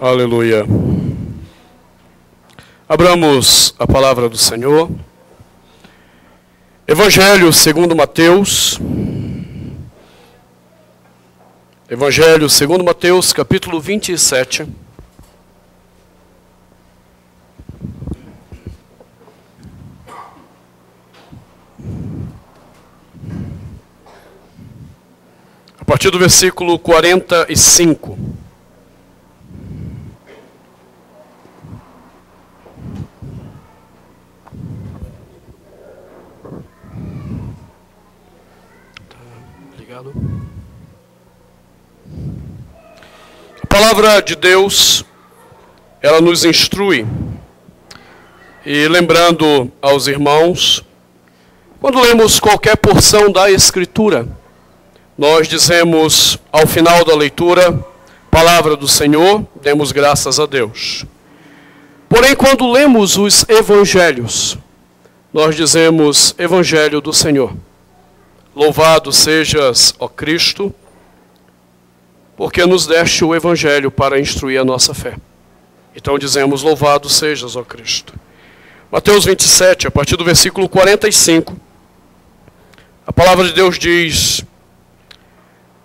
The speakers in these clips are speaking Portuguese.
Aleluia. Abramos a palavra do Senhor. Evangelho segundo Mateus. Evangelho segundo Mateus, capítulo 27. A partir do versículo 45. A palavra de Deus, ela nos instrui. E lembrando aos irmãos, quando lemos qualquer porção da Escritura, nós dizemos ao final da leitura, palavra do Senhor, demos graças a Deus. Porém, quando lemos os evangelhos, nós dizemos Evangelho do Senhor. Louvado sejas, ó Cristo, porque nos deste o Evangelho para instruir a nossa fé. Então dizemos, louvado sejas, ó Cristo. Mateus 27, a partir do versículo 45, a palavra de Deus diz: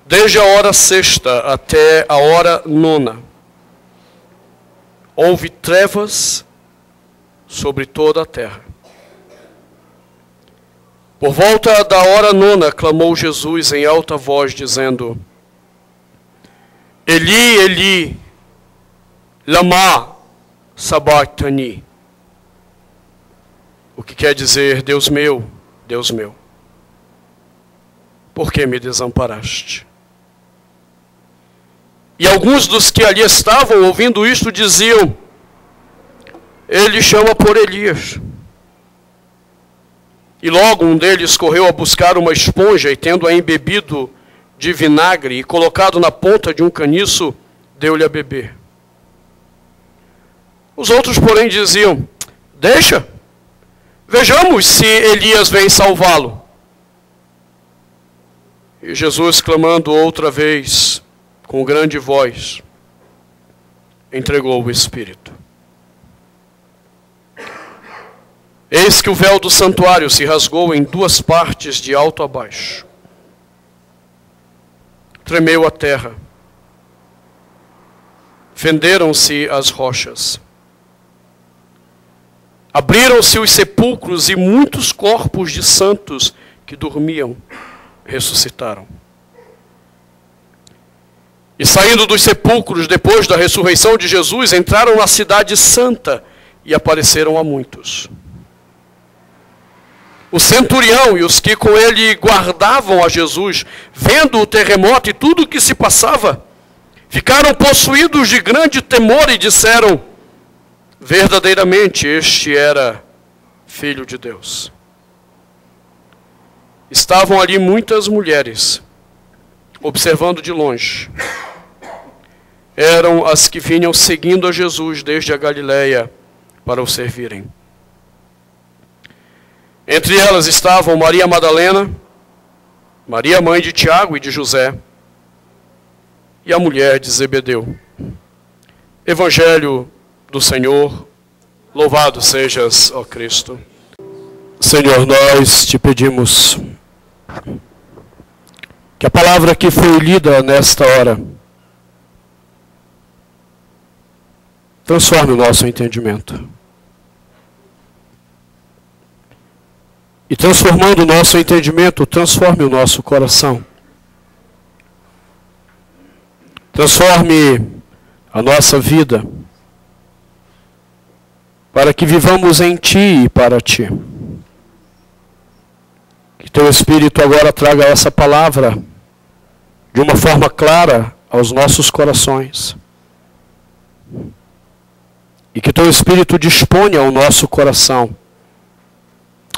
desde a hora sexta até a hora nona, houve trevas sobre toda a terra. Por volta da hora nona, clamou Jesus em alta voz, dizendo: Eli, Eli, lama sabachthani. O que quer dizer, Deus meu, por que me desamparaste? E alguns dos que ali estavam ouvindo isto diziam: ele chama por Elias. E logo um deles correu a buscar uma esponja e, tendo-a embebido de vinagre e colocado na ponta de um caniço, deu-lhe a beber. Os outros, porém, diziam: deixa, vejamos se Elias vem salvá-lo. E Jesus, clamando outra vez, com grande voz, entregou o Espírito. Eis que o véu do santuário se rasgou em duas partes, de alto a baixo. Tremeu a terra. Fenderam-se as rochas. Abriram-se os sepulcros e muitos corpos de santos que dormiam ressuscitaram. E saindo dos sepulcros, depois da ressurreição de Jesus, entraram na cidade santa e apareceram a muitos. O centurião e os que com ele guardavam a Jesus, vendo o terremoto e tudo o que se passava, ficaram possuídos de grande temor e disseram: verdadeiramente este era Filho de Deus. Estavam ali muitas mulheres, observando de longe. Eram as que vinham seguindo a Jesus desde a Galileia para o servirem. Entre elas estavam Maria Madalena, Maria mãe de Tiago e de José, e a mulher de Zebedeu. Evangelho do Senhor, louvado sejas, ó Cristo. Senhor, nós te pedimos que a palavra que foi lida nesta hora transforme o nosso entendimento. E transformando o nosso entendimento, transforme o nosso coração. Transforme a nossa vida, para que vivamos em Ti e para Ti. Que Teu Espírito agora traga essa palavra de uma forma clara aos nossos corações. E que Teu Espírito disponha o nosso coração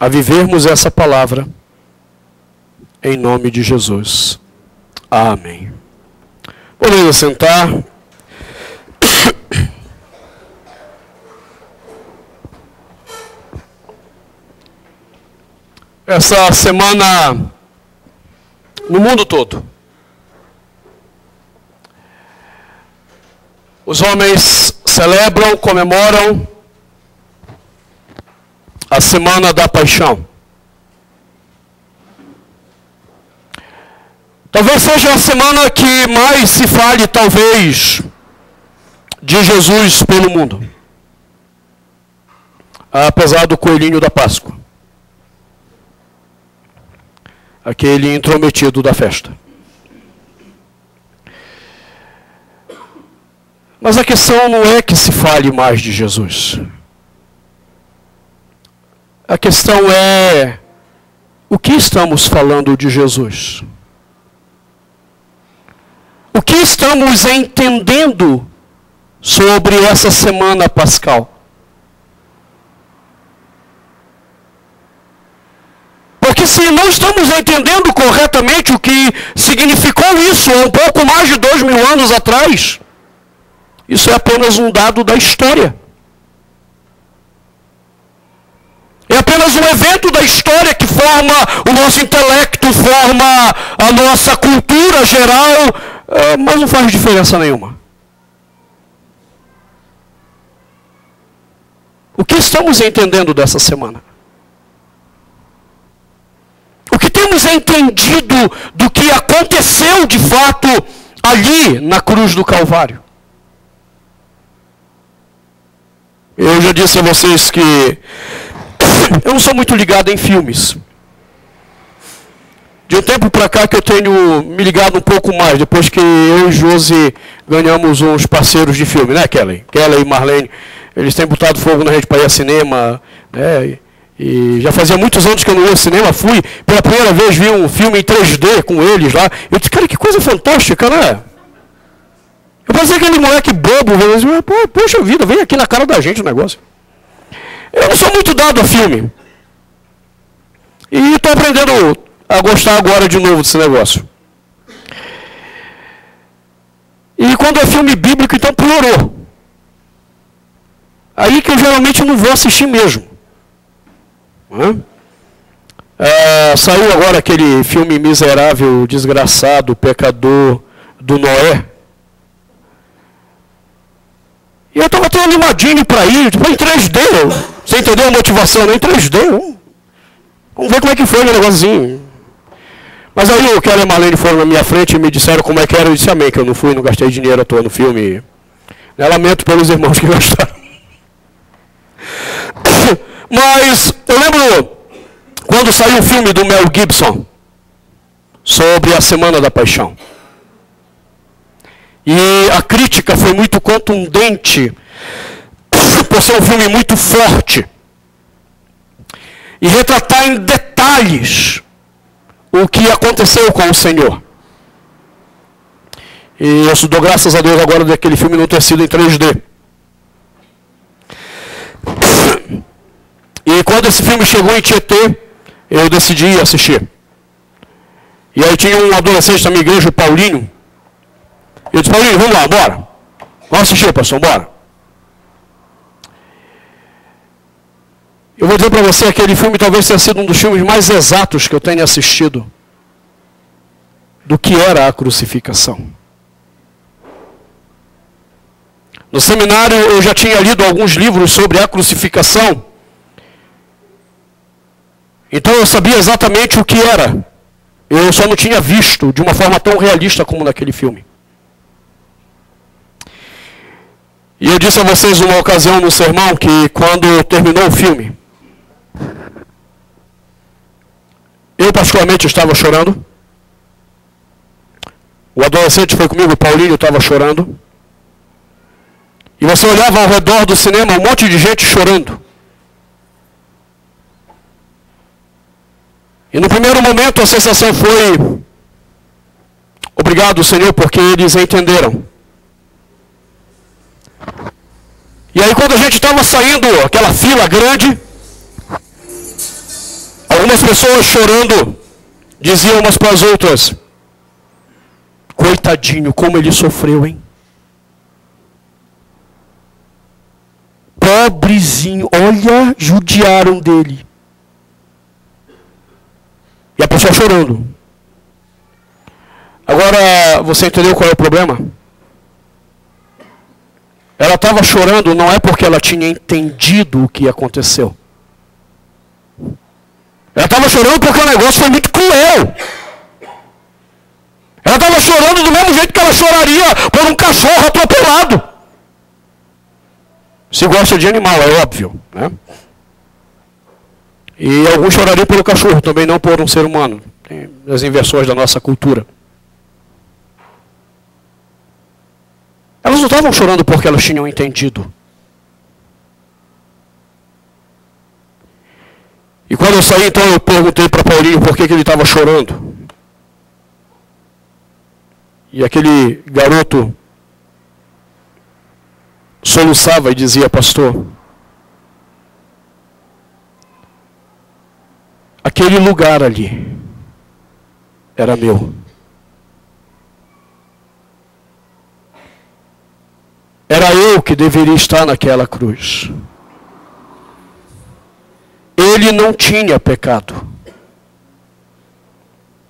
a vivermos essa palavra, em nome de Jesus. Amém. Podemos sentar. Essa semana, no mundo todo, Os homens celebram, comemoram a Semana da Paixão. Talvez seja a semana que mais se fale, talvez, de Jesus pelo mundo. Apesar do coelhinho da Páscoa. Aquele intrometido da festa. Mas a questão não é que se fale mais de Jesus. A questão é, o que estamos falando de Jesus? O que estamos entendendo sobre essa semana pascal? Porque se não estamos entendendo corretamente o que significou isso há um pouco mais de 2000 anos atrás, isso é apenas um dado da história. É apenas um evento da história que forma o nosso intelecto, forma a nossa cultura geral, mas não faz diferença nenhuma. O que estamos entendendo dessa semana? O que temos entendido do que aconteceu de fato ali na cruz do Calvário? Eu já disse a vocês que eu não sou muito ligado em filmes. De um tempo para cá que eu tenho me ligado um pouco mais, depois que eu e Josi ganhamos uns parceiros de filme, né, Kelly? Kelly e Marlene, eles têm botado fogo na gente para ir ao cinema, né? E já fazia muitos anos que eu não ia ao cinema, fui, pela primeira vez vi um filme em 3D com eles lá. Eu disse, cara, que coisa fantástica, né? Eu pensei aquele moleque bobo, eu disse, poxa vida, vem aqui na cara da gente o negócio. Eu não sou muito dado a filme. E estou aprendendo a gostar agora de novo desse negócio. E quando é filme bíblico, então piorou. Aí que eu geralmente não vou assistir mesmo. Saiu agora aquele filme miserável, desgraçado, pecador do Noé. E eu estava tão animadinho para ir, tipo, em 3D. Você entendeu a motivação, né? Em 3D. Vamos ver como é que foi o negocinho. Mas aí o Kelly e a Marlene foram na minha frente e me disseram como é que era. Eu disse amém, que eu não fui, não gastei dinheiro à toa no filme. Eu lamento pelos irmãos que gastaram. Mas eu lembro quando saiu o filme do Mel Gibson sobre a Semana da Paixão. E a crítica foi muito contundente, por ser um filme muito forte. E retratar em detalhes o que aconteceu com o Senhor. E eu dou graças a Deus agora daquele filme não ter sido em 3D. E quando esse filme chegou em Tietê, eu decidi assistir. E aí tinha um adolescente da minha igreja, o Paulinho. Eu disse, Paulinho, vamos lá, bora. Vamos assistir, pastor, bora. Eu vou dizer para você, aquele filme talvez tenha sido um dos filmes mais exatos que eu tenha assistido do que era a crucificação. No seminário eu já tinha lido alguns livros sobre a crucificação. Então eu sabia exatamente o que era. Eu só não tinha visto de uma forma tão realista como naquele filme. E eu disse a vocês uma ocasião no sermão que quando terminou o filme, eu particularmente estava chorando. O adolescente foi comigo, o Paulinho, estava chorando. E você olhava ao redor do cinema, um monte de gente chorando. E no primeiro momento a sensação foi, obrigado, Senhor, porque eles entenderam. E aí quando a gente estava saindo, aquela fila grande, algumas pessoas chorando, diziam umas para as outras, coitadinho, como ele sofreu, hein? Pobrezinho, olha, judiaram dele. E a pessoa chorando. Agora, você entendeu qual é o problema? Ela estava chorando não é porque ela tinha entendido o que aconteceu. Ela estava chorando porque o negócio foi muito cruel. Ela estava chorando do mesmo jeito que ela choraria por um cachorro atropelado. Se gosta de animal, é óbvio, né? E alguns chorariam pelo cachorro, também não por um ser humano. Tem as inversões da nossa cultura. Elas não estavam chorando porque elas tinham entendido. E quando eu saí, então, eu perguntei para Paulinho por que ele estava chorando. E aquele garoto soluçava e dizia: pastor, aquele lugar ali era meu. Era eu que deveria estar naquela cruz. Ele não tinha pecado.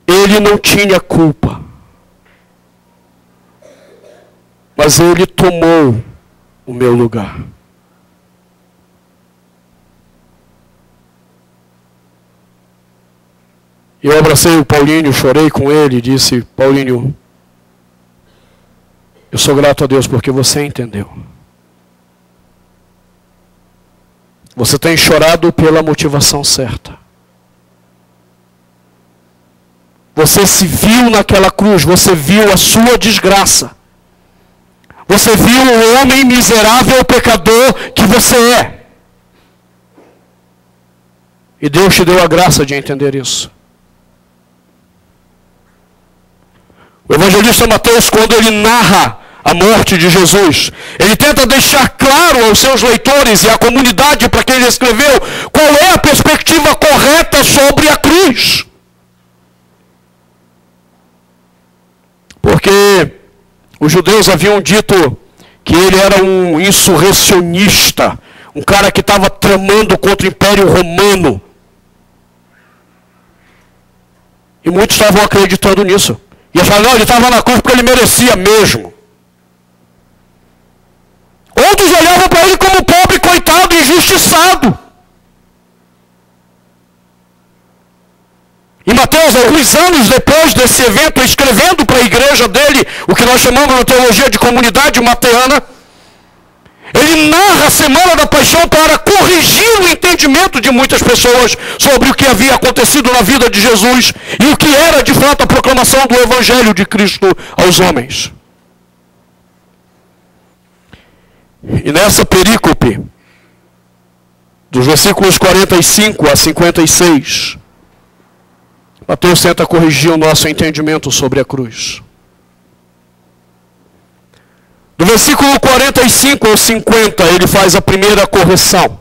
Ele não tinha culpa. Mas ele tomou o meu lugar. Eu abracei o Paulinho, chorei com ele e disse: Paulinho, eu sou grato a Deus porque você entendeu. Você tem chorado pela motivação certa. Você se viu naquela cruz, você viu a sua desgraça. Você viu o homem miserável, pecador que você é. E Deus te deu a graça de entender isso. O evangelista Mateus, quando ele narra a morte de Jesus, ele tenta deixar claro aos seus leitores e à comunidade para quem ele escreveu qual é a perspectiva correta sobre a cruz. Porque os judeus haviam dito que ele era um insurrecionista, um cara que estava tramando contra o Império Romano. E muitos estavam acreditando nisso. E achavam, não, ele estava na cruz porque ele merecia mesmo. Outros olhavam para ele como pobre, coitado, injustiçado. E Mateus, alguns anos depois desse evento, escrevendo para a igreja dele, o que nós chamamos na teologia de comunidade mateana, ele narra a semana da paixão para corrigir o entendimento de muitas pessoas sobre o que havia acontecido na vida de Jesus e o que era de fato a proclamação do Evangelho de Cristo aos homens. E nessa perícope, dos versículos 45 a 56, Mateus tenta corrigir o nosso entendimento sobre a cruz. Do versículo 45 ao 50, ele faz a primeira correção.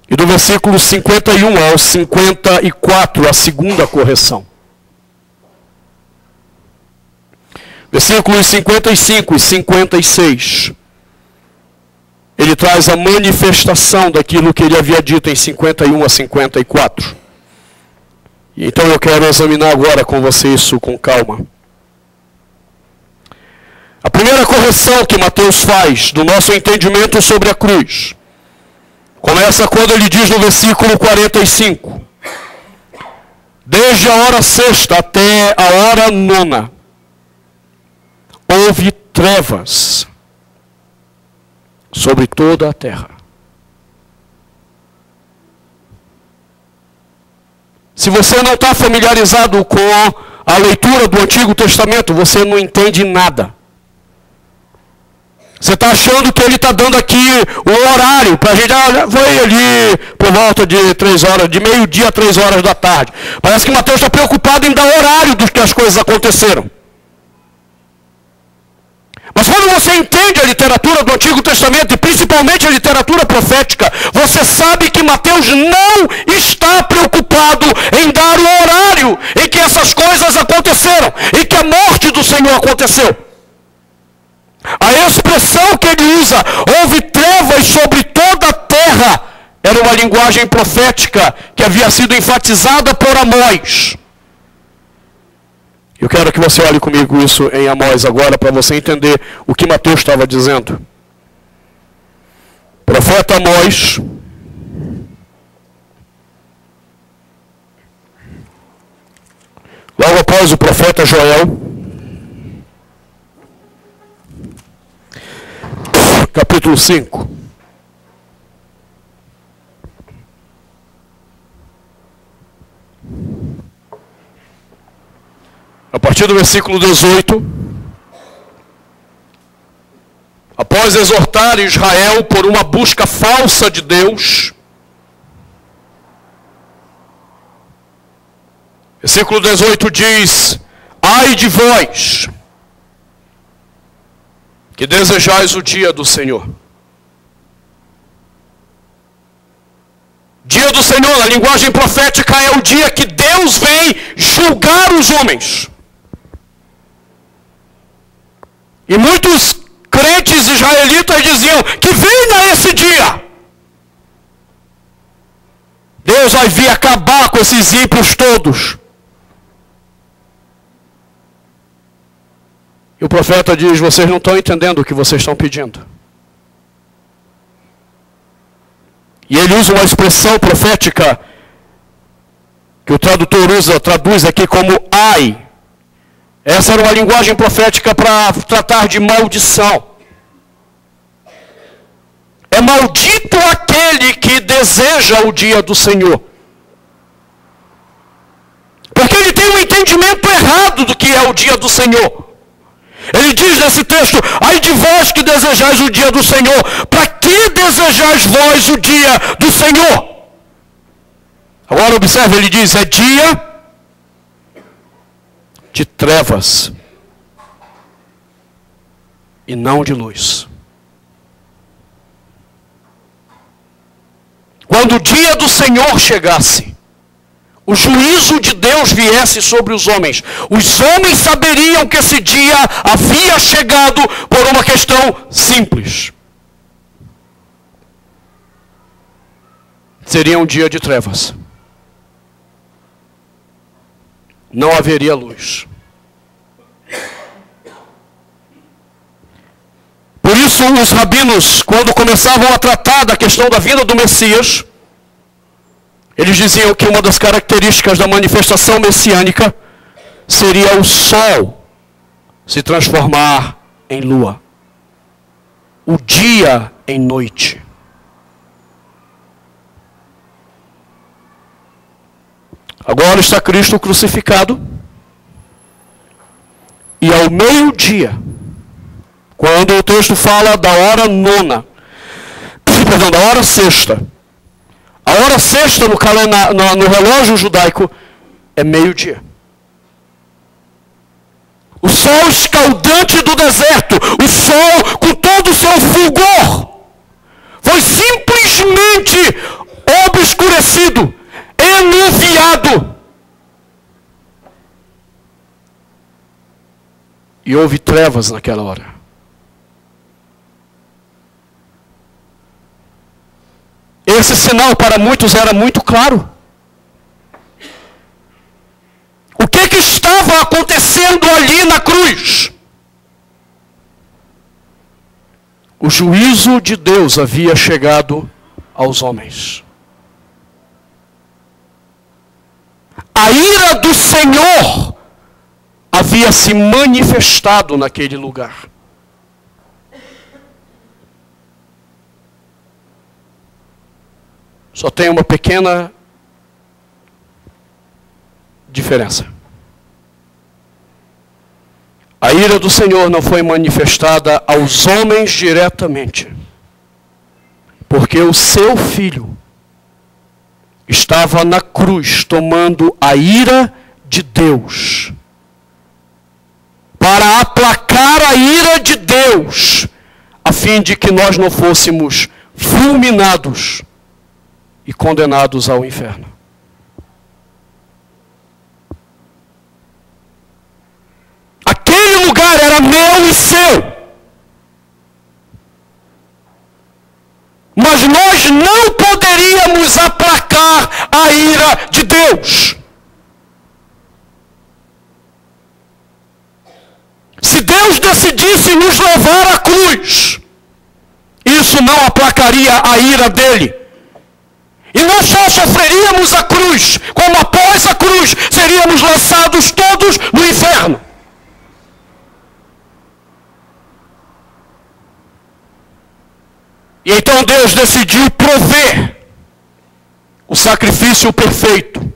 E do versículo 51 ao 54, a segunda correção. Versículos 55 e 56. Ele traz a manifestação daquilo que ele havia dito em 51 a 54. Então eu quero examinar agora com você isso com calma. A primeira correção que Mateus faz do nosso entendimento sobre a cruz começa quando ele diz no versículo 45: desde a hora sexta até a hora nona houve trevas sobre toda a terra. Se você não está familiarizado com a leitura do Antigo Testamento, você não entende nada. Você está achando que ele está dando aqui o horário para a gente, foi ali por volta de 3 horas, de meio-dia a 3 horas da tarde. Parece que Mateus está preocupado em dar horário do que as coisas aconteceram. Mas quando você entende a literatura do Antigo Testamento, e principalmente a literatura profética, você sabe que Mateus não está preocupado em dar o horário em que essas coisas aconteceram, em que a morte do Senhor aconteceu. A expressão que ele usa, houve trevas sobre toda a terra, era uma linguagem profética que havia sido enfatizada por Amós. Eu quero que você olhe comigo isso em Amós agora, para você entender o que Mateus estava dizendo. Profeta Amós, logo após o profeta Joel, capítulo 5. A partir do versículo 18, após exortar Israel por uma busca falsa de Deus, versículo 18 diz: ai de vós, que desejais o dia do Senhor. Dia do Senhor, na linguagem profética, é o dia que Deus vem julgar os homens. E muitos crentes israelitas diziam que venha esse dia. Deus vai vir acabar com esses ímpios todos. E o profeta diz: vocês não estão entendendo o que vocês estão pedindo. E ele usa uma expressão profética que o tradutor traduz aqui como ai. Essa era uma linguagem profética para tratar de maldição. É maldito aquele que deseja o dia do Senhor. Porque ele tem um entendimento errado do que é o dia do Senhor. Ele diz nesse texto: ai de vós que desejais o dia do Senhor. Para que desejais vós o dia do Senhor? Agora observe, ele diz: é dia de trevas e não de luz. Quando o dia do Senhor chegasse, o juízo de Deus viesse sobre os homens saberiam que esse dia havia chegado por uma questão simples. Seria um dia de trevas. Não haveria luz. Por isso, os rabinos, quando começavam a tratar da questão da vinda do Messias, eles diziam que uma das características da manifestação messiânica seria o sol se transformar em lua, o dia em noite. Agora está Cristo crucificado, e ao meio-dia, quando o texto fala da hora nona, da hora sexta, a hora sexta no relógio judaico é meio-dia. O sol escaldante do deserto, o sol com todo o seu fulgor, foi simplesmente obscurecido, enuviado. E houve trevas naquela hora. Esse sinal para muitos era muito claro. O que estava acontecendo ali na cruz? O juízo de Deus havia chegado aos homens. A ira do Senhor havia se manifestado naquele lugar. Só tem uma pequena diferença. A ira do Senhor não foi manifestada aos homens diretamente, porque o seu filho estava na cruz tomando a ira de Deus, para aplacar a ira de Deus, a fim de que nós não fôssemos fulminados e condenados ao inferno. Aquele lugar era meu e seu. Mas nós não poderíamos aplacar a ira de Deus. Se Deus decidisse nos levar à cruz, isso não aplacaria a ira dele. E não só sofreríamos a cruz, como após a cruz seríamos lançados todos no inferno. E então Deus decidiu prover o sacrifício perfeito,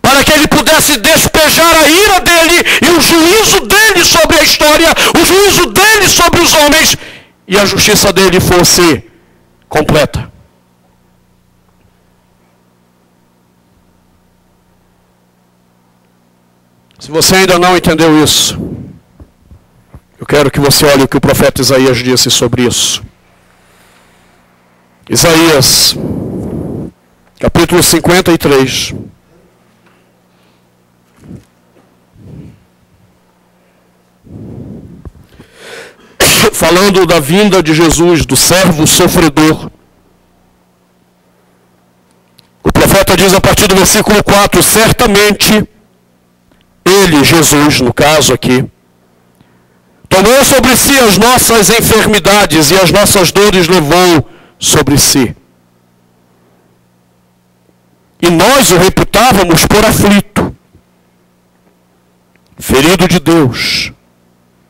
para que ele pudesse despejar a ira dele e o juízo dele sobre a história, o juízo dele sobre os homens, e a justiça dele fosse completa. Se você ainda não entendeu isso, eu quero que você olhe o que o profeta Isaías disse sobre isso. Isaías, capítulo 53. Falando da vinda de Jesus, do servo sofredor. O profeta diz a partir do versículo 4, certamente ele, Jesus, no caso aqui, tomou sobre si as nossas enfermidades e as nossas dores levou sobre si. E nós o reputávamos por aflito, ferido de Deus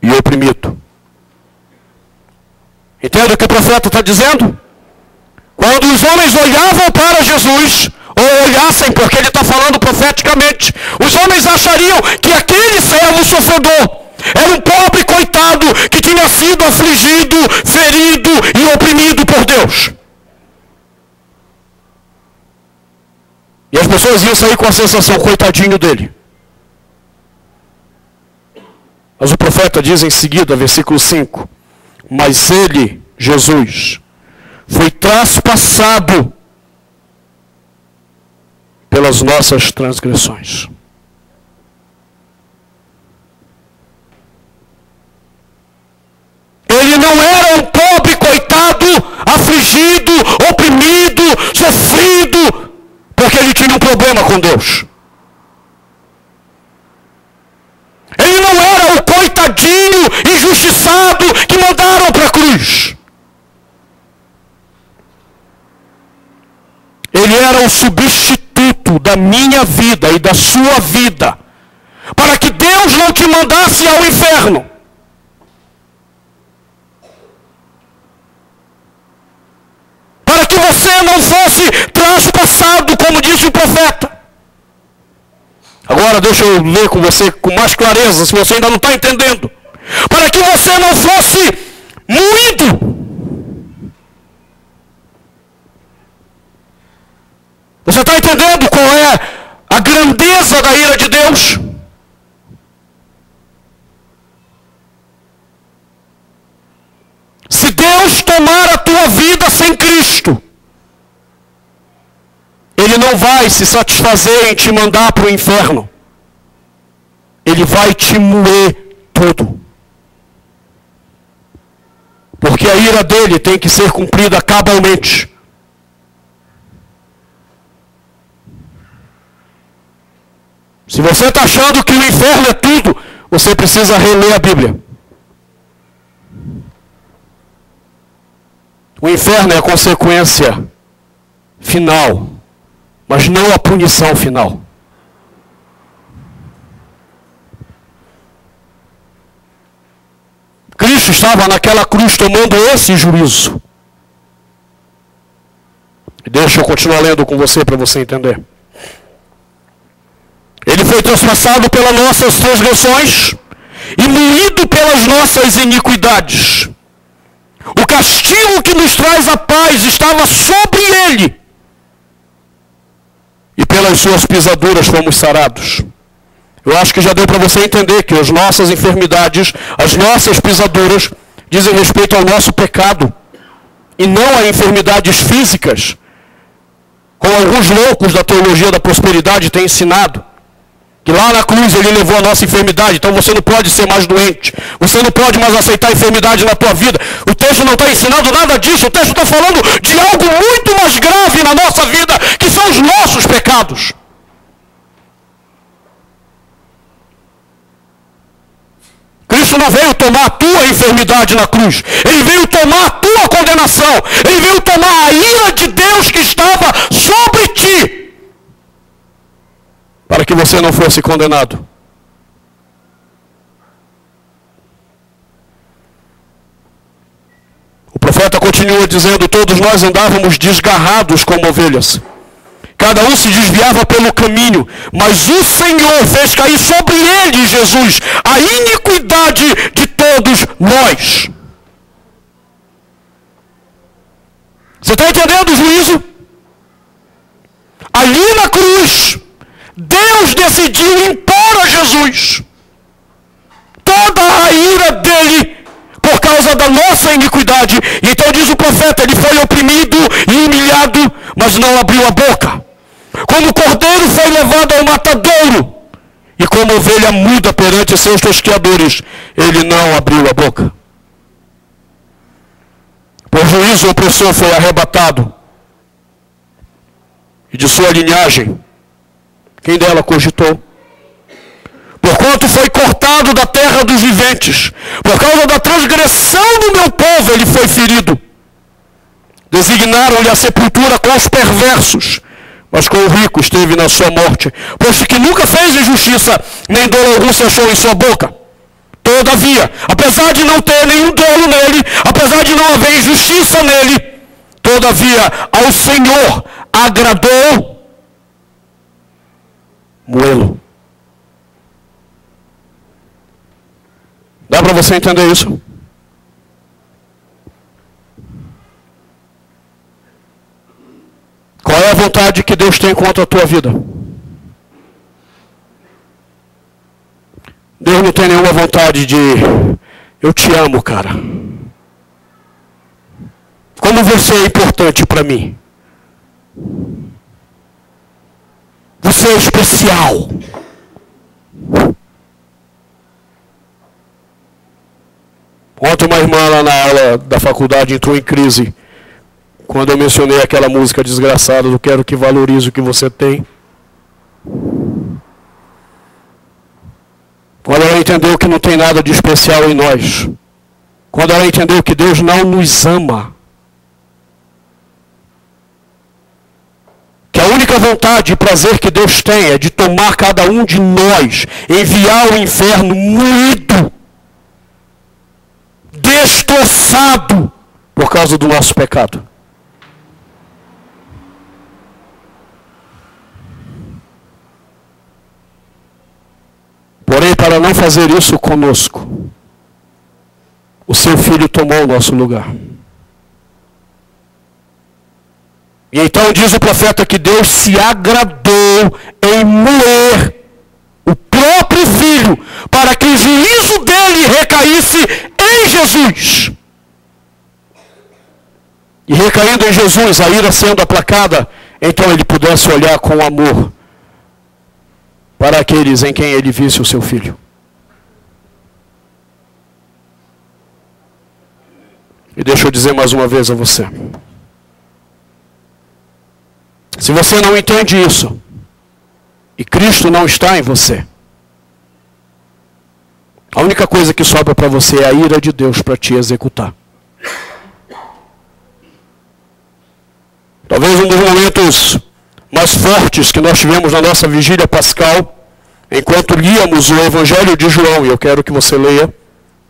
e oprimido. Entende o que o profeta está dizendo? Quando os homens olhavam para Jesus, ou olhassem, porque ele está falando profeticamente, os homens achariam que aquele servo sofredor era um pobre coitado que tinha sido afligido, ferido e oprimido por Deus. E as pessoas iam sair com a sensação, coitadinho dele. Mas o profeta diz em seguida, versículo 5, mas ele, Jesus, foi traspassado pelas nossas transgressões. Ele não era um pobre coitado, afligido, oprimido, sofrido, porque ele tinha um problema com Deus. Ele não era o coitadinho injustiçado que mandaram para a cruz. Ele era o substituto da minha vida e da sua vida, para que Deus não te mandasse ao inferno. Para que você não fosse traspassado, como disse o profeta. Agora deixa eu ler com você com mais clareza, se você ainda não está entendendo. Para que você não fosse moído. Você está entendendo qual é a grandeza da ira de Deus? Se Deus tomar a tua vida sem Cristo, Ele não vai se satisfazer em te mandar para o inferno. Ele vai te moer tudo. Porque a ira dele tem que ser cumprida cabalmente. Se você está achando que o inferno é tudo, você precisa reler a Bíblia. O inferno é a consequência final, mas não a punição final. Cristo estava naquela cruz tomando esse juízo. Deixa eu continuar lendo com você para você entender. Ele foi traspassado pelas nossas transgressões e moído pelas nossas iniquidades. O castigo que nos traz a paz estava sobre ele. E pelas suas pisaduras fomos sarados. Eu acho que já deu para você entender que as nossas enfermidades, as nossas pisaduras, dizem respeito ao nosso pecado. E não a enfermidades físicas, como alguns loucos da teologia da prosperidade têm ensinado. Que lá na cruz ele levou a nossa enfermidade, então você não pode ser mais doente. Você não pode mais aceitar a enfermidade na tua vida. O texto não está ensinando nada disso. O texto está falando de algo muito mais grave na nossa vida, que são os nossos pecados. Cristo Cristo não veio tomar a tua enfermidade na cruz. Ele veio tomar a tua condenação. Ele veio tomar a ira de Deus que estava sobre ti, para que você não fosse condenado. O profeta continua dizendo: todos nós andávamos desgarrados como ovelhas. Cada um se desviava pelo caminho, mas o Senhor fez cair sobre ele, Jesus, a iniquidade de todos nós. Você está entendendo o juízo? Ali na cruz, Deus decidiu impor a Jesus toda a ira dele por causa da nossa iniquidade. Então diz o profeta, ele foi oprimido e humilhado, mas não abriu a boca. Como cordeiro foi levado ao matadouro, e como ovelha muda perante seus tosqueadores, ele não abriu a boca. Por juízo, o opressor foi arrebatado, e de sua linhagem, quem dela cogitou? Porquanto foi cortado da terra dos viventes, por causa da transgressão do meu povo, ele foi ferido. Designaram-lhe a sepultura com os perversos, mas com o rico esteve na sua morte, posto que nunca fez injustiça, nem dolo algum se achou em sua boca. Todavia, apesar de não ter nenhum dolo nele, apesar de não haver injustiça nele, todavia ao Senhor agradou moê-lo. Dá para você entender isso? Qual é a vontade que Deus tem contra a tua vida? Deus não tem nenhuma vontade de eu te amo, cara. Como você é importante para mim. Você é especial. Ontem uma irmã lá na aula da faculdade entrou em crise quando eu mencionei aquela música desgraçada do Quero que valorize o que você tem. Quando ela entendeu que não tem nada de especial em nós. Quando ela entendeu que Deus não nos ama. Que a única vontade e prazer que Deus tem é de tomar cada um de nós, enviar ao inferno moído, destroçado, por causa do nosso pecado. Porém, para não fazer isso conosco, o seu filho tomou o nosso lugar. E então diz o profeta que Deus se agradou em moer o próprio filho, para que o juízo dele recaísse em Jesus. E recaindo em Jesus, a ira sendo aplacada, então ele pudesse olhar com amor para aqueles em quem ele visse o seu filho. E deixa eu dizer mais uma vez a você. Se você não entende isso, e Cristo não está em você, a única coisa que sobra para você é a ira de Deus para te executar. Talvez um dos momentos mais fortes que nós tivemos na nossa vigília pascal, enquanto líamos o Evangelho de João, e eu quero que você leia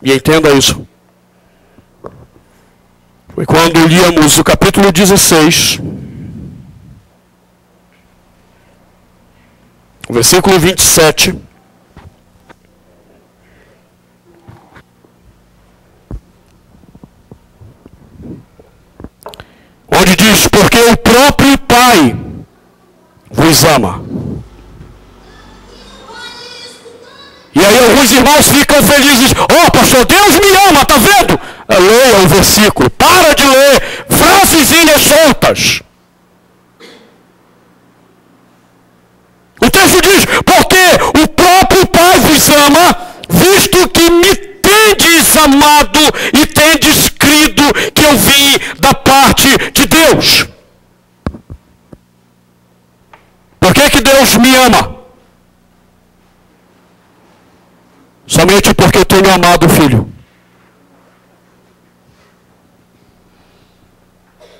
e entenda isso. Foi quando líamos o capítulo 16, o versículo 27. Onde diz, porque o próprio Pai vos ama. E aí alguns irmãos ficam felizes. Oh, pastor, Deus me ama, tá vendo? Leia o versículo, para de ler frasezinhas soltas. O texto diz, porque o próprio Pai vos ama, visto que me tendes amado e tendes crido que eu vim da parte de Deus. Por que Deus me ama? somente porque eu tenho amado o Filho.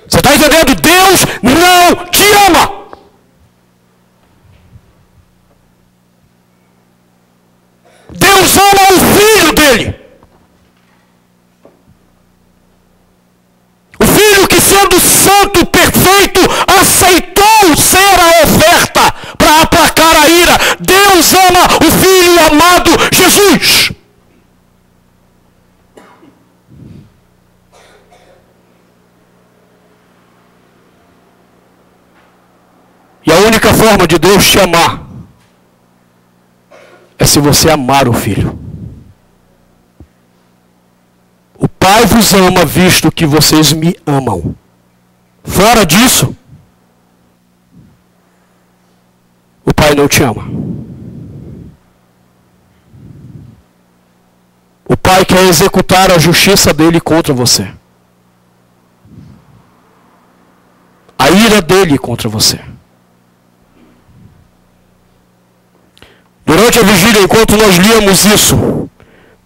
Você está entendendo? Deus não te ama. Deus ama o Filho dele. O Filho que, sendo santo, perfeito, aceitou ser a oferta para aplacar a ira. Deus ama o Filho amado Jesus. E a única forma de Deus te amar é se você amar o Filho. O Pai vos ama, visto que vocês me amam. Fora disso, o Pai não te ama. O Pai quer executar a justiça dele contra você. A ira dele contra você. Durante a vigília, enquanto nós líamos isso,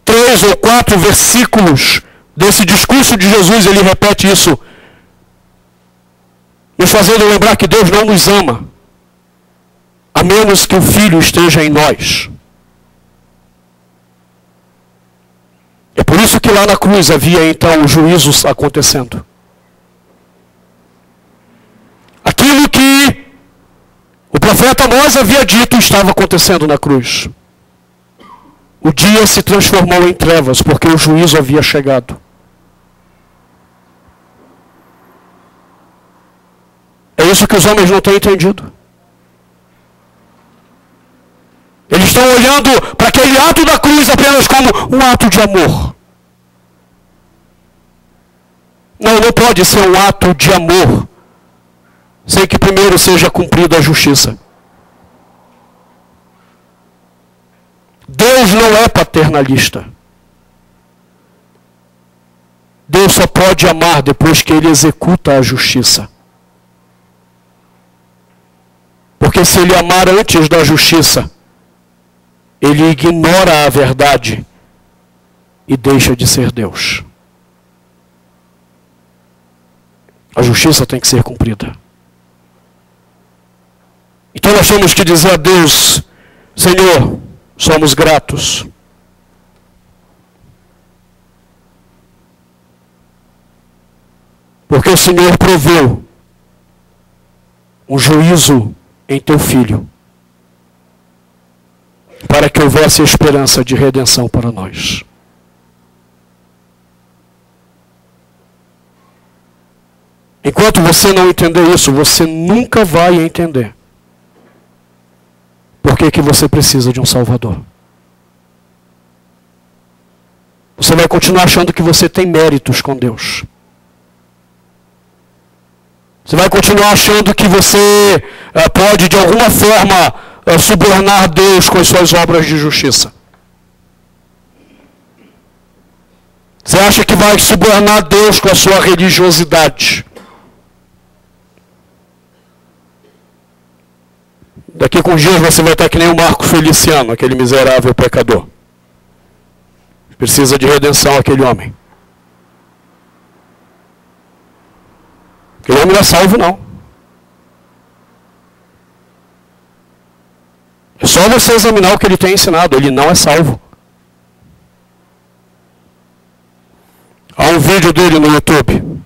3 ou 4 versículos desse discurso de Jesus, ele repete isso, nos fazendo lembrar que Deus não nos ama, a menos que o Filho esteja em nós. É por isso que lá na cruz havia então o juízo acontecendo. Aquilo que o profeta Amós havia dito estava acontecendo na cruz. O dia se transformou em trevas, porque o juízo havia chegado. É isso que os homens não têm entendido. Eles estão olhando para aquele ato da cruz apenas como um ato de amor. Não, não pode ser um ato de amor sem que primeiro seja cumprida a justiça. Deus não é paternalista. Deus só pode amar depois que ele executa a justiça. Porque se ele amar antes da justiça, ele ignora a verdade e deixa de ser Deus. A justiça tem que ser cumprida. Então nós temos que dizer a Deus: Senhor, somos gratos. Porque o Senhor proveu um juízo em teu Filho, para que houvesse esperança de redenção para nós. Enquanto você não entender isso, você nunca vai entender por que você precisa de um Salvador. Você vai continuar achando que você tem méritos com Deus. Você vai continuar achando que você pode, de alguma forma, subornar Deus com as suas obras de justiça. Você acha que vai subornar Deus com a sua religiosidade. Daqui com dias você vai estar que nem o Marco Feliciano, aquele miserável pecador. Precisa de redenção aquele homem. Aquele homem não é salvo, não. É só você examinar o que ele tem ensinado. Ele não é salvo. Há um vídeo dele no YouTube,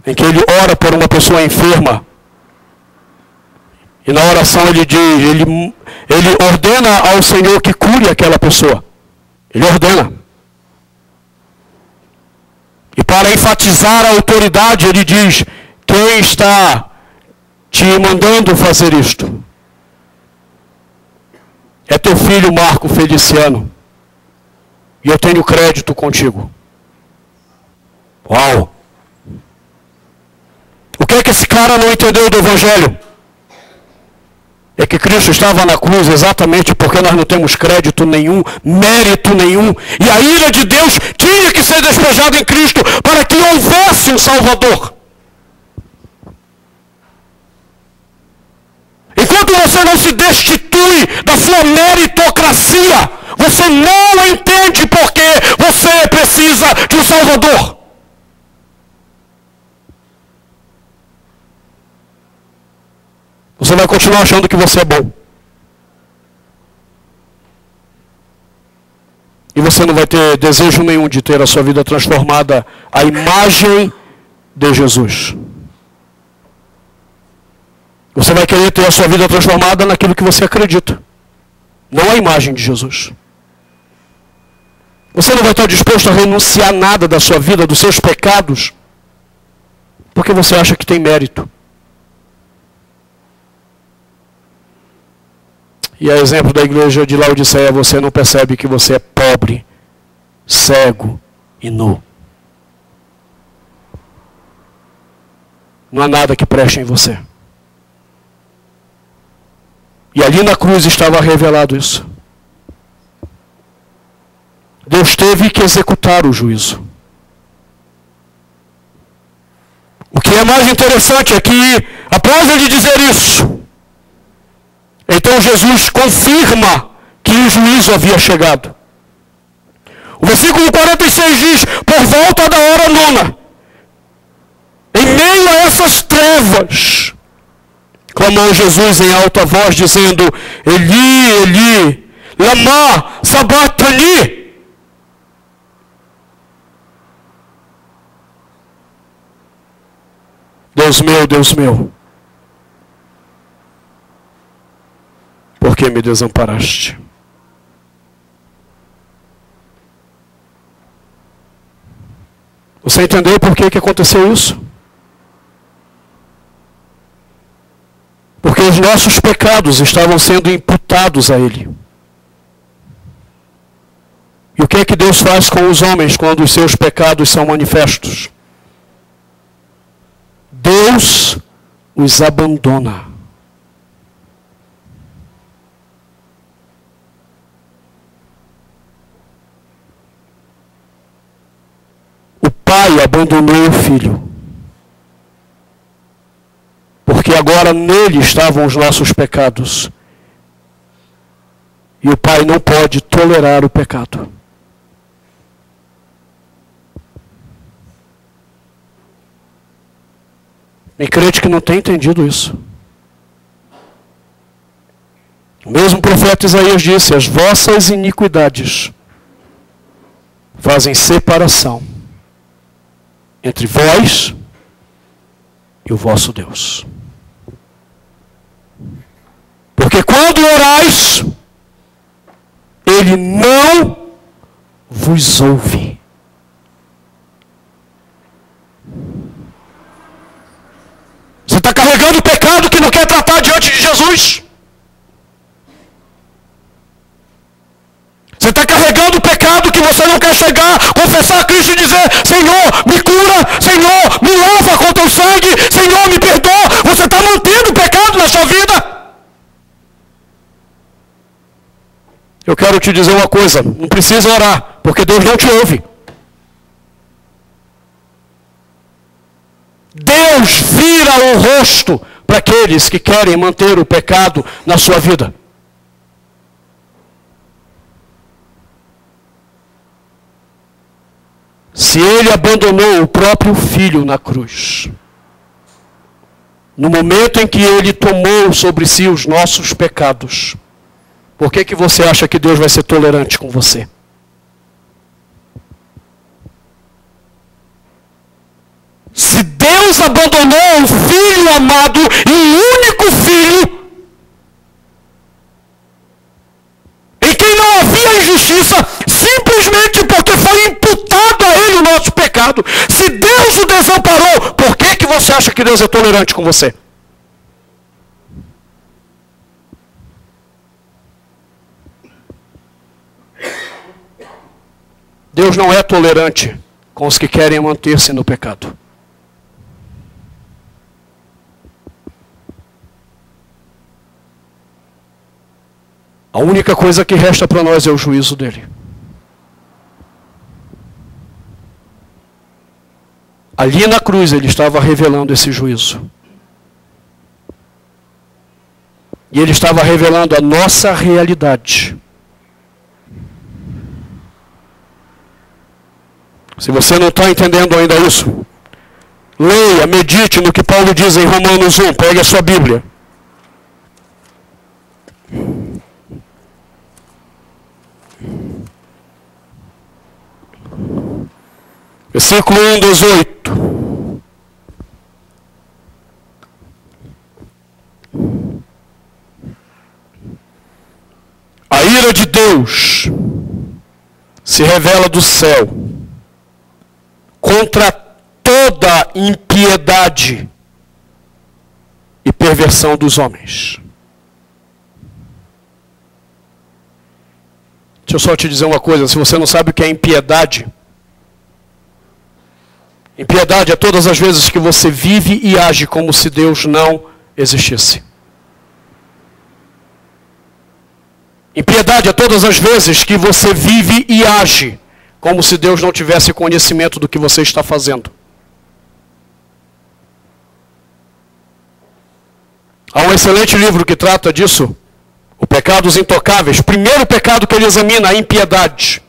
em que ele ora por uma pessoa enferma. E na oração ele diz, ele ordena ao Senhor que cure aquela pessoa. Ele ordena. E para enfatizar a autoridade, ele diz: quem está te mandando fazer isto? É teu filho Marco Feliciano. E eu tenho crédito contigo. Uau! O que é que esse cara não entendeu do Evangelho? É que Cristo estava na cruz exatamente porque nós não temos crédito nenhum, mérito nenhum. E a ira de Deus tinha que ser despejada em Cristo para que houvesse um Salvador. Enquanto você não se destitui da sua meritocracia, Você não entende porque você precisa de um Salvador. Você vai continuar achando que você é bom. E você não vai ter desejo nenhum de ter a sua vida transformada à imagem de Jesus. Você vai querer ter a sua vida transformada naquilo que você acredita, não a imagem de Jesus. Você não vai estar disposto a renunciar nada da sua vida, dos seus pecados, porque você acha que tem mérito. E a exemplo da igreja de Laodiceia, você não percebe que você é pobre, cego e nu. Não há nada que preste em você. E ali na cruz estava revelado isso. Deus teve que executar o juízo. O que é mais interessante é que, após ele dizer isso, então Jesus confirma que o juízo havia chegado. O versículo 46 diz: por volta da hora nona, em meio a essas trevas, clamou Jesus em alta voz, dizendo: Eli, Eli, lama sabachthani. Deus meu, por que me desamparaste? Você entendeu por que aconteceu isso? Porque os nossos pecados estavam sendo imputados a Ele. E o que é que Deus faz com os homens quando os seus pecados são manifestos? Deus os abandona. O pai abandonou o filho. Porque agora nele estavam os nossos pecados. E o pai não pode tolerar o pecado. Tem crente que não tem entendido isso. O mesmo profeta Isaías disse: as vossas iniquidades fazem separação entre vós e o vosso Deus. Porque quando orais, Ele não vos ouve. Você está carregando o pecado que não quer tratar diante de Jesus. Você está carregando o pecado que você não quer chegar, confessar a Cristo e dizer: Senhor, me cura, Senhor, me lava com teu sangue, Senhor, me perdoa. Você está mantendo o pecado na sua vida. Eu quero te dizer uma coisa: não precisa orar, porque Deus não te ouve. Deus vira o rosto para aqueles que querem manter o pecado na sua vida. Se Ele abandonou o próprio Filho na cruz, no momento em que Ele tomou sobre si os nossos pecados, por que você acha que Deus vai ser tolerante com você? Se Deus abandonou o Filho amado e o único Filho, em quem não havia injustiça, simplesmente porque foi imputado a Ele o nosso pecado, se Deus o desamparou, por que você acha que Deus é tolerante com você? Deus não é tolerante com os que querem manter-se no pecado. A única coisa que resta para nós é o juízo dele. Ali na cruz ele estava revelando esse juízo. E ele estava revelando a nossa realidade. Se você não está entendendo ainda isso, leia, medite no que Paulo diz em Romanos 1. Pegue a sua Bíblia. Versículo 1, 18. A ira de Deus se revela do céu contra toda impiedade e perversão dos homens. Deixa eu só te dizer uma coisa, se você não sabe o que é impiedade, impiedade é todas as vezes que você vive e age como se Deus não existisse. Impiedade é todas as vezes que você vive e age como se Deus não tivesse conhecimento do que você está fazendo. Há um excelente livro que trata disso, O Pecados Intocáveis. Primeiro pecado que ele examina, a impiedade.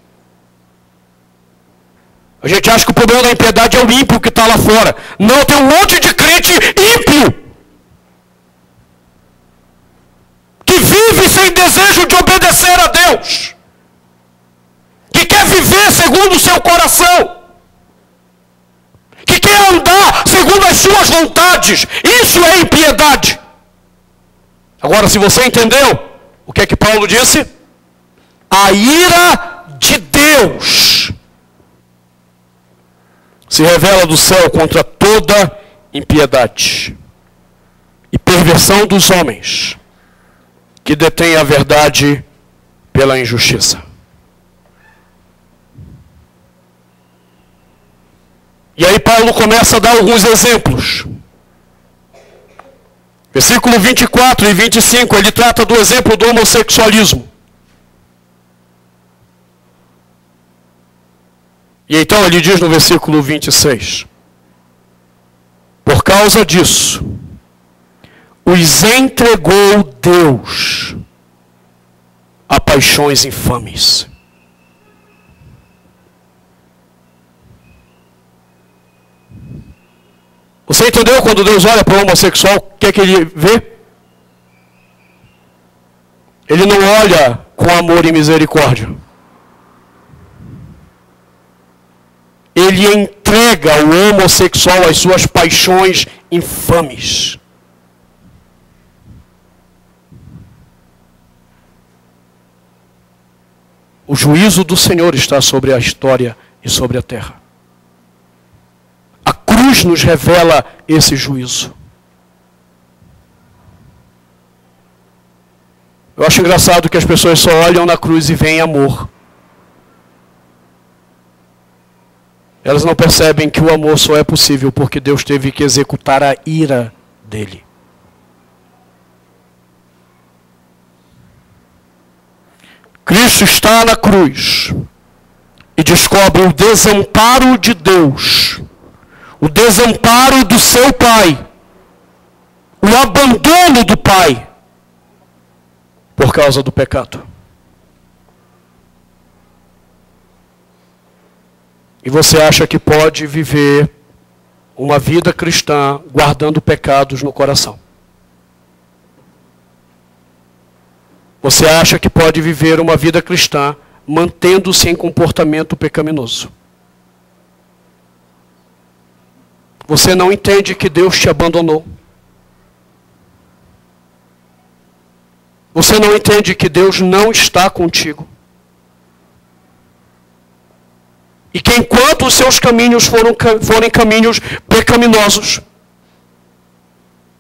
A gente acha que o problema da impiedade é o ímpio que está lá fora. Não, tem um monte de crente ímpio que vive sem desejo de obedecer a Deus, que quer viver segundo o seu coração, que quer andar segundo as suas vontades. Isso é impiedade. Agora, se você entendeu o que é que Paulo disse? A ira de Deus se revela do céu contra toda impiedade e perversão dos homens que detêm a verdade pela injustiça. E aí Paulo começa a dar alguns exemplos. Versículo 24 e 25, ele trata do exemplo do homossexualismo. E então ele diz no versículo 26, por causa disso, os entregou Deus a paixões infames. Você entendeu quando Deus olha para o homossexual, o que é que ele vê? Ele não olha com amor e misericórdia. Ele entrega o homossexual às suas paixões infames. O juízo do Senhor está sobre a história e sobre a terra. A cruz nos revela esse juízo. Eu acho engraçado que as pessoas só olham na cruz e veem amor. Elas não percebem que o amor só é possível porque Deus teve que executar a ira dele. Cristo está na cruz e descobre o desamparo de Deus, o desamparo do seu Pai, o abandono do Pai, por causa do pecado. E você acha que pode viver uma vida cristã guardando pecados no coração. Você acha que pode viver uma vida cristã mantendo-se em comportamento pecaminoso. Você não entende que Deus te abandonou. Você não entende que Deus não está contigo. E que enquanto os seus caminhos forem caminhos pecaminosos,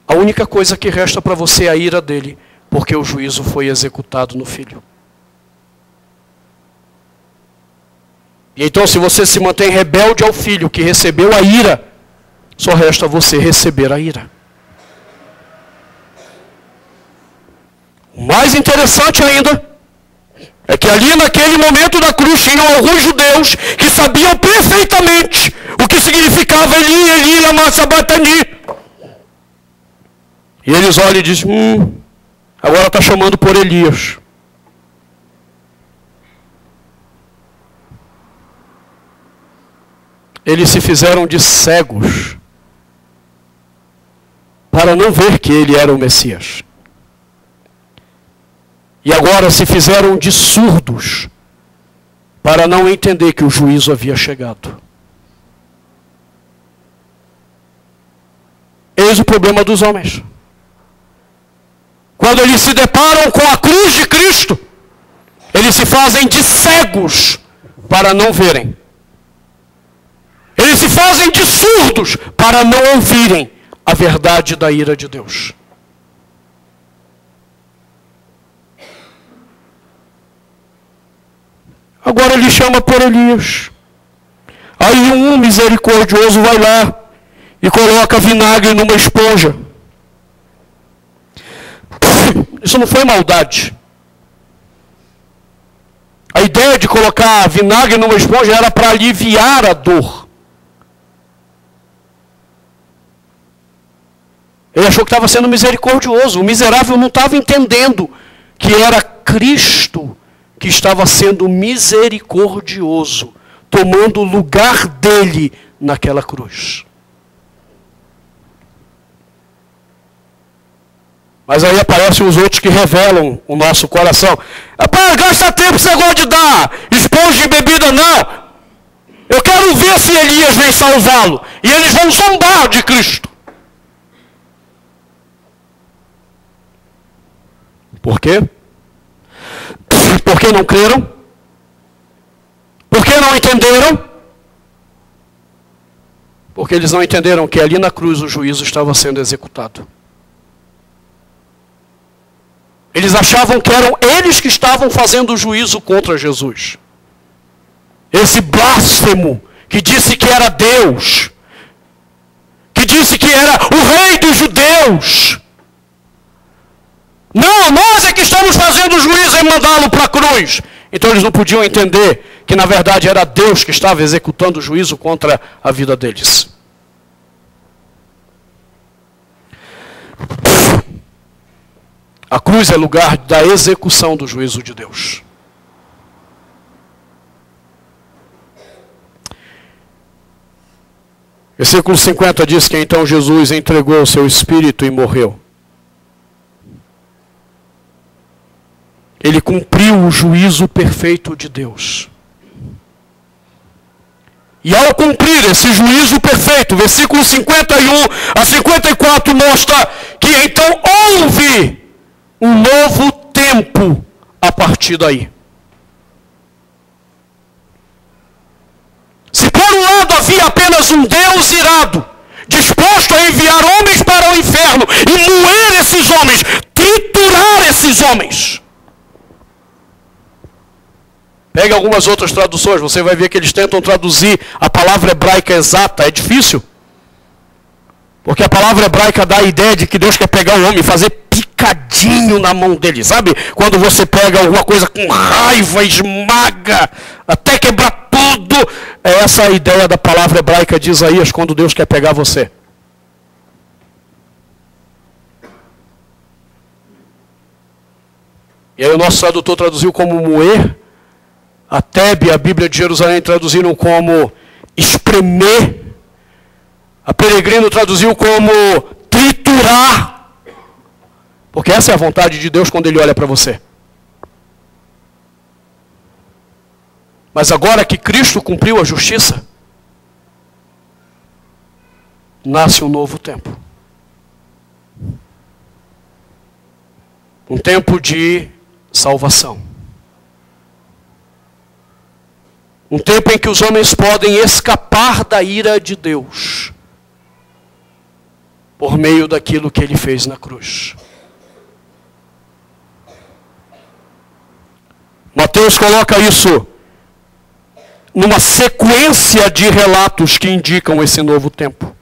a única coisa que resta para você é a ira dele, porque o juízo foi executado no Filho. E então, se você se mantém rebelde ao Filho que recebeu a ira, só resta você receber a ira. O mais interessante ainda é que ali naquele momento da cruz tinham alguns judeus que sabiam perfeitamente o que significava Eli, Eli, lama sabachthani. E eles olham e dizem, agora está chamando por Elias. eles se fizeram de cegos para não ver que ele era o Messias. E agora se fizeram de surdos para não entender que o juízo havia chegado. Eis o problema dos homens. Quando eles se deparam com a cruz de Cristo, eles se fazem de cegos para não verem. Eles se fazem de surdos para não ouvirem a verdade da ira de Deus. Agora ele chama por Elias. Aí um misericordioso vai lá e coloca vinagre numa esponja. Isso não foi maldade. A ideia de colocar vinagre numa esponja era para aliviar a dor. Ele achou que estava sendo misericordioso. O miserável não estava entendendo que era Cristo que estava sendo misericordioso, tomando o lugar dele naquela cruz. Mas aí aparecem os outros que revelam o nosso coração. Rapaz, gasta tempo esse negócio de dar esponja de bebida, não. Eu quero ver se Elias vem salvá-lo. E eles vão zombar de Cristo. Por quê? Porque não creram? Porque não entenderam? Porque eles não entenderam que ali na cruz o juízo estava sendo executado. Eles achavam que eram eles que estavam fazendo o juízo contra Jesus. Esse blasfemo que disse que era Deus, que disse que era o rei dos judeus. Não, nós é que estamos fazendo o juízo em mandá-lo para a cruz. Então eles não podiam entender que na verdade era Deus que estava executando o juízo contra a vida deles. A cruz é lugar da execução do juízo de Deus. Versículo 50 diz que então Jesus entregou o seu espírito e morreu. Ele cumpriu o juízo perfeito de Deus. E ao cumprir esse juízo perfeito, versículo 51 a 54 mostra que então houve um novo tempo a partir daí. Se por um lado havia apenas um Deus irado, disposto a enviar homens para o inferno e moer esses homens, triturar esses homens. Pegue algumas outras traduções, você vai ver que eles tentam traduzir a palavra hebraica exata, é difícil. Porque a palavra hebraica dá a ideia de que Deus quer pegar o homem e fazer picadinho na mão dele, sabe? Quando você pega alguma coisa com raiva, esmaga, até quebrar tudo. É essa a ideia da palavra hebraica de Isaías quando Deus quer pegar você. E aí o nosso tradutor traduziu como moer. A Tebe, a Bíblia de Jerusalém, traduziram como espremer. A Peregrino traduziu como triturar. Porque essa é a vontade de Deus quando Ele olha para você. Mas agora que Cristo cumpriu a justiça, nasce um novo tempo. Um tempo de salvação. Um tempo em que os homens podem escapar da ira de Deus por meio daquilo que Ele fez na cruz. Mateus coloca isso numa sequência de relatos que indicam esse novo tempo.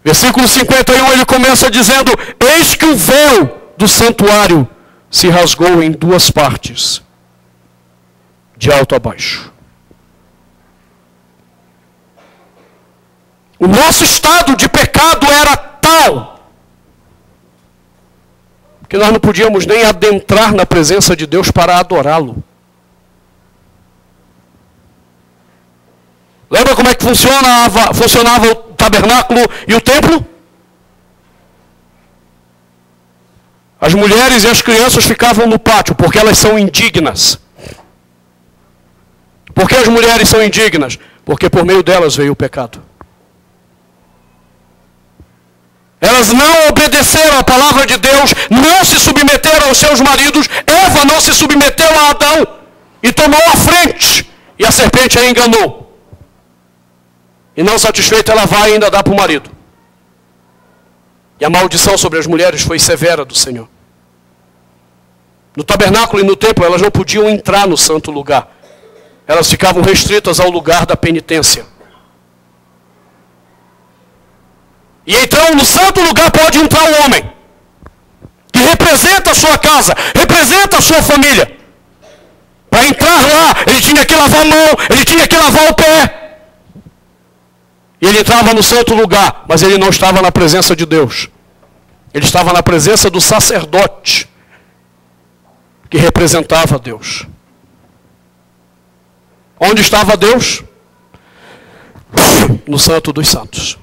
Versículo 51, ele começa dizendo: eis que o véu do santuário se rasgou em duas partes, de alto a baixo. O nosso estado de pecado era tal que nós não podíamos nem adentrar na presença de Deus para adorá-lo. Lembra como é que funcionava o tabernáculo e o templo? As mulheres e as crianças ficavam no pátio, porque elas são indignas. Por que as mulheres são indignas? Porque por meio delas veio o pecado. Elas não obedeceram à palavra de Deus, não se submeteram aos seus maridos. Eva não se submeteu a Adão e tomou a frente. E a serpente a enganou. E não satisfeita, ela vai e ainda dá para o marido. E a maldição sobre as mulheres foi severa do Senhor. No tabernáculo e no templo, elas não podiam entrar no santo lugar. Elas ficavam restritas ao lugar da penitência. E então no santo lugar pode entrar o homem, que representa a sua casa, representa a sua família. Para entrar lá, ele tinha que lavar a mão, ele tinha que lavar o pé. E ele entrava no santo lugar, mas ele não estava na presença de Deus. Ele estava na presença do sacerdote, que representava Deus. Onde estava Deus? No Santo dos Santos.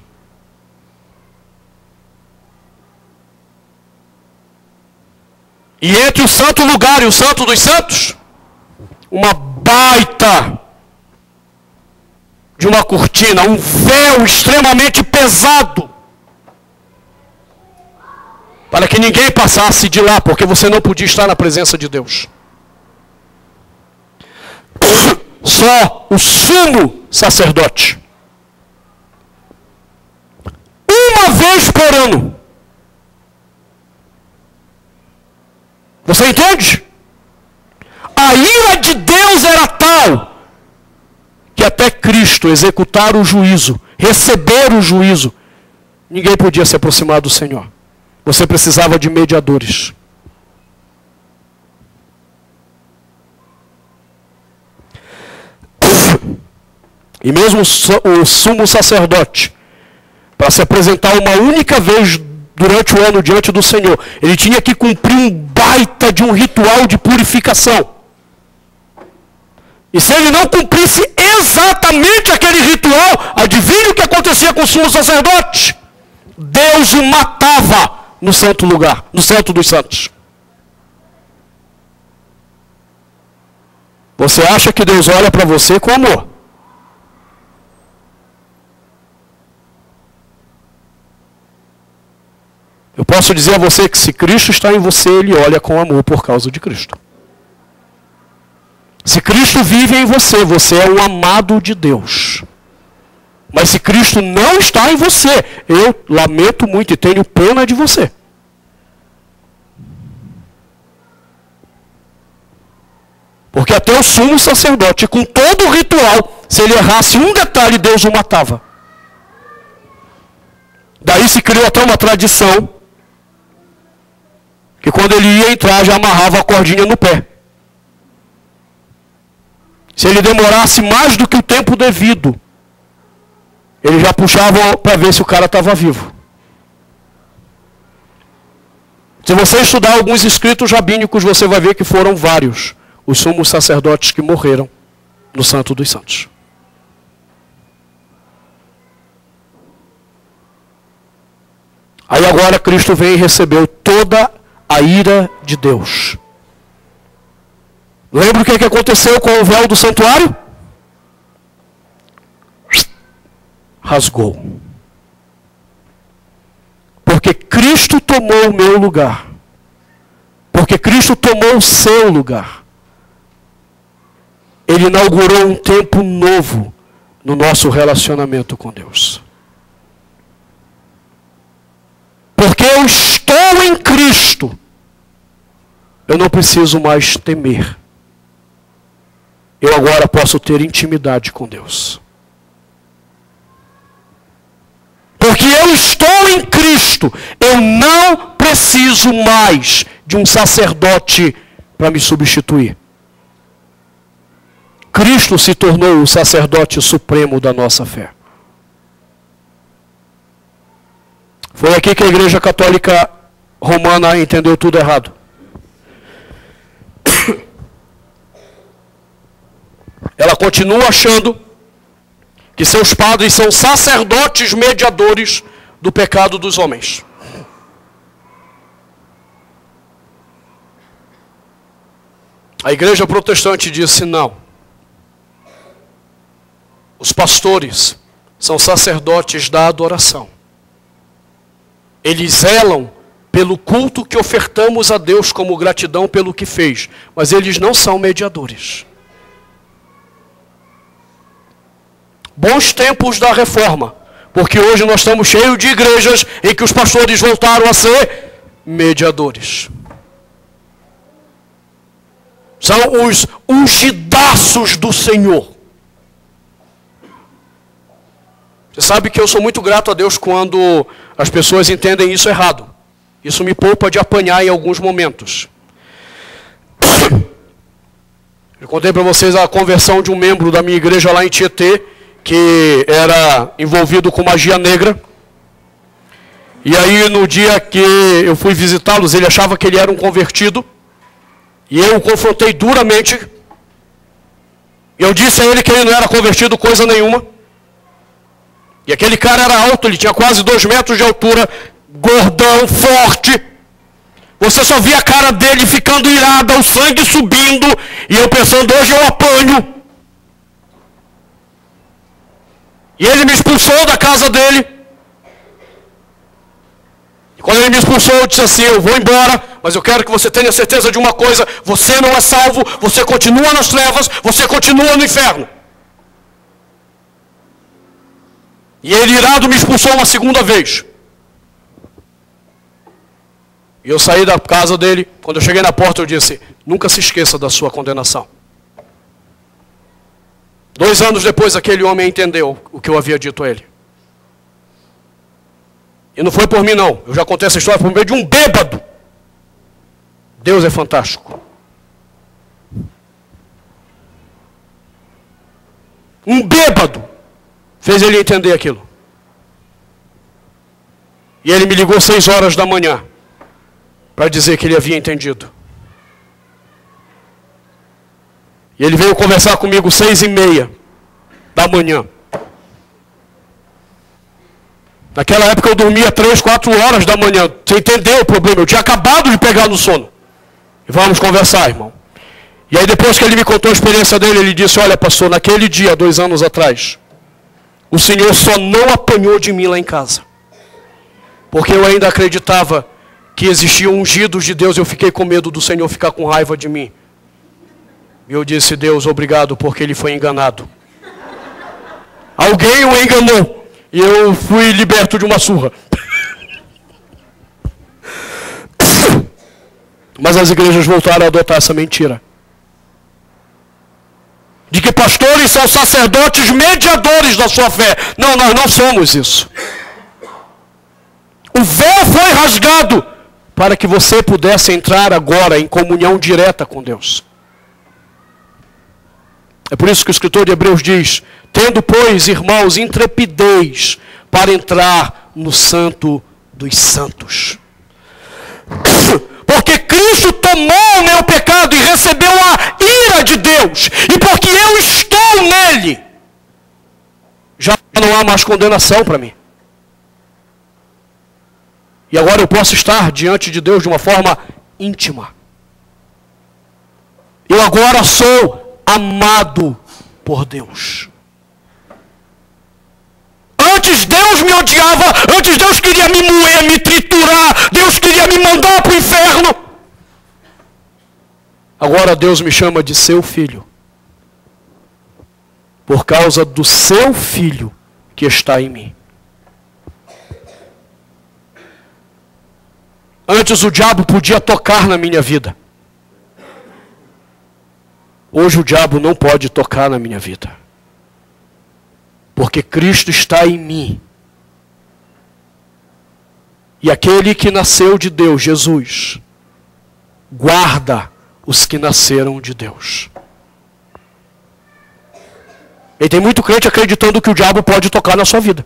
E entre o santo lugar e o Santo dos Santos, uma baita de uma cortina, um véu extremamente pesado, para que ninguém passasse de lá, porque você não podia estar na presença de Deus. Só o sumo sacerdote, uma vez por ano. Você entende? A ira de Deus era tal que até Cristo executar o juízo, receber o juízo, ninguém podia se aproximar do Senhor. Você precisava de mediadores. E mesmo o sumo sacerdote, para se apresentar uma única vez durante o ano diante do Senhor, ele tinha que cumprir um baita de um ritual de purificação. E se ele não cumprisse exatamente aquele ritual, adivinhe o que acontecia com o sumo sacerdote? Deus o matava no santo lugar, no Santo dos Santos. Você acha que Deus olha para você com amor? Eu posso dizer a você que se Cristo está em você, Ele olha com amor por causa de Cristo. Se Cristo vive em você, você é um amado de Deus. Mas se Cristo não está em você, eu lamento muito e tenho pena de você. Porque até o sumo sacerdote, com todo o ritual, se ele errasse um detalhe, Deus o matava. Daí se criou até uma tradição, que quando ele ia entrar, já amarrava a cordinha no pé. Se ele demorasse mais do que o tempo devido, ele já puxava para ver se o cara estava vivo. Se você estudar alguns escritos rabínicos, você vai ver que foram vários os sumos sacerdotes que morreram no Santo dos Santos. Aí agora Cristo veio e recebeu toda a ira de Deus. Lembra o que aconteceu com o véu do santuário? Rasgou. Porque Cristo tomou o meu lugar. Porque Cristo tomou o seu lugar. Ele inaugurou um tempo novo no nosso relacionamento com Deus. Porque eu estou em Cristo, eu não preciso mais temer. Eu agora posso ter intimidade com Deus. Porque eu estou em Cristo, eu não preciso mais de um sacerdote para me substituir. Cristo se tornou o sacerdote supremo da nossa fé. Foi aqui que a Igreja Católica Romana entendeu tudo errado. Ela continua achando que seus padres são sacerdotes mediadores do pecado dos homens. A igreja protestante disse não. Os pastores são sacerdotes da adoração. Eles zelam pelo culto que ofertamos a Deus como gratidão pelo que fez, mas eles não são mediadores. Bons tempos da reforma, porque hoje nós estamos cheios de igrejas em que os pastores voltaram a ser mediadores. São os ungidaços do Senhor. Você sabe que eu sou muito grato a Deus quando as pessoas entendem isso errado. Isso me poupa de apanhar em alguns momentos. Eu contei para vocês a conversão de um membro da minha igreja lá em Tietê, que era envolvido com magia negra. E aí no dia que eu fui visitá-los, ele achava que ele era um convertido. E eu o confrontei duramente. Eu disse a ele que ele não era convertido coisa nenhuma. E aquele cara era alto, ele tinha quase 2 metros de altura, gordão, forte. Você só via a cara dele ficando irada, o sangue subindo, e eu pensando, hoje eu apanho. E ele me expulsou da casa dele. E quando ele me expulsou, eu disse assim, eu vou embora, mas eu quero que você tenha certeza de uma coisa, você não é salvo, você continua nas trevas, você continua no inferno. E ele irado me expulsou uma segunda vez. E eu saí da casa dele, quando eu cheguei na porta eu disse, nunca se esqueça da sua condenação. 2 anos depois aquele homem entendeu o que eu havia dito a ele. E não foi por mim não, eu já contei essa história por meio de um bêbado. Deus é fantástico. Um bêbado fez ele entender aquilo. E ele me ligou 6 horas da manhã para dizer que ele havia entendido. E ele veio conversar comigo 6h30 da manhã. Naquela época eu dormia 3, 4 horas da manhã. Você entendeu o problema? Eu tinha acabado de pegar no sono. E vamos conversar, irmão. E aí depois que ele me contou a experiência dele, ele disse, olha pastor, naquele dia, 2 anos atrás, o Senhor só não apanhou de mim lá em casa. Porque eu ainda acreditava que existiam ungidos de Deus, eu fiquei com medo do Senhor ficar com raiva de mim. E eu disse, Deus, obrigado, porque ele foi enganado. Alguém o enganou. E eu fui liberto de uma surra. Mas as igrejas voltaram a adotar essa mentira. De que pastores são sacerdotes mediadores da sua fé. Não, nós não somos isso. O véu foi rasgado para que você pudesse entrar agora em comunhão direta com Deus. É por isso que o escritor de Hebreus diz, tendo, pois, irmãos, intrepidez para entrar no santo dos santos. Porque Cristo tomou o meu pecado e recebeu a ira de Deus. E porque eu estou nele, já não há mais condenação para mim. E agora eu posso estar diante de Deus de uma forma íntima. Eu agora sou amado por Deus. Antes Deus me odiava, antes Deus queria me moer, me triturar, Deus queria me mandar para o inferno. Agora Deus me chama de seu filho. Por causa do seu filho que está em mim. Antes o diabo podia tocar na minha vida. Hoje o diabo não pode tocar na minha vida. Porque Cristo está em mim. E aquele que nasceu de Deus, Jesus, guarda os que nasceram de Deus. E tem muito crente acreditando que o diabo pode tocar na sua vida.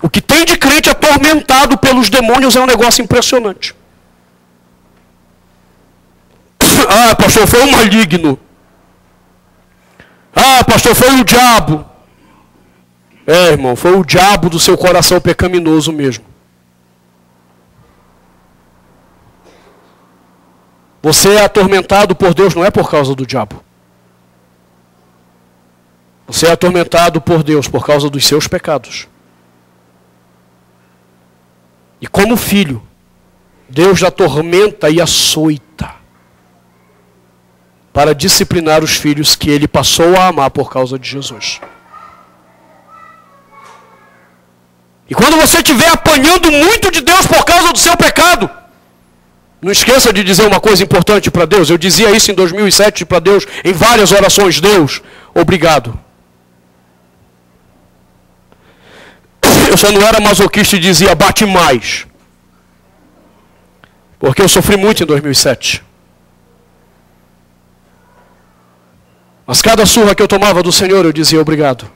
O que tem de crente atormentado pelos demônios é um negócio impressionante. Ah, pastor, foi um maligno. Ah, pastor, foi o diabo. É, irmão, foi o diabo do seu coração pecaminoso mesmo. Você é atormentado por Deus não é por causa do diabo. Você é atormentado por Deus por causa dos seus pecados. E como filho, Deus atormenta e açoita para disciplinar os filhos que Ele passou a amar por causa de Jesus. E quando você estiver apanhando muito de Deus por causa do seu pecado, não esqueça de dizer uma coisa importante para Deus. Eu dizia isso em 2007 para Deus, em várias orações. Deus, obrigado. Eu só não era masoquista e dizia, bate mais. Porque eu sofri muito em 2007. Mas cada surra que eu tomava do Senhor, eu dizia obrigado.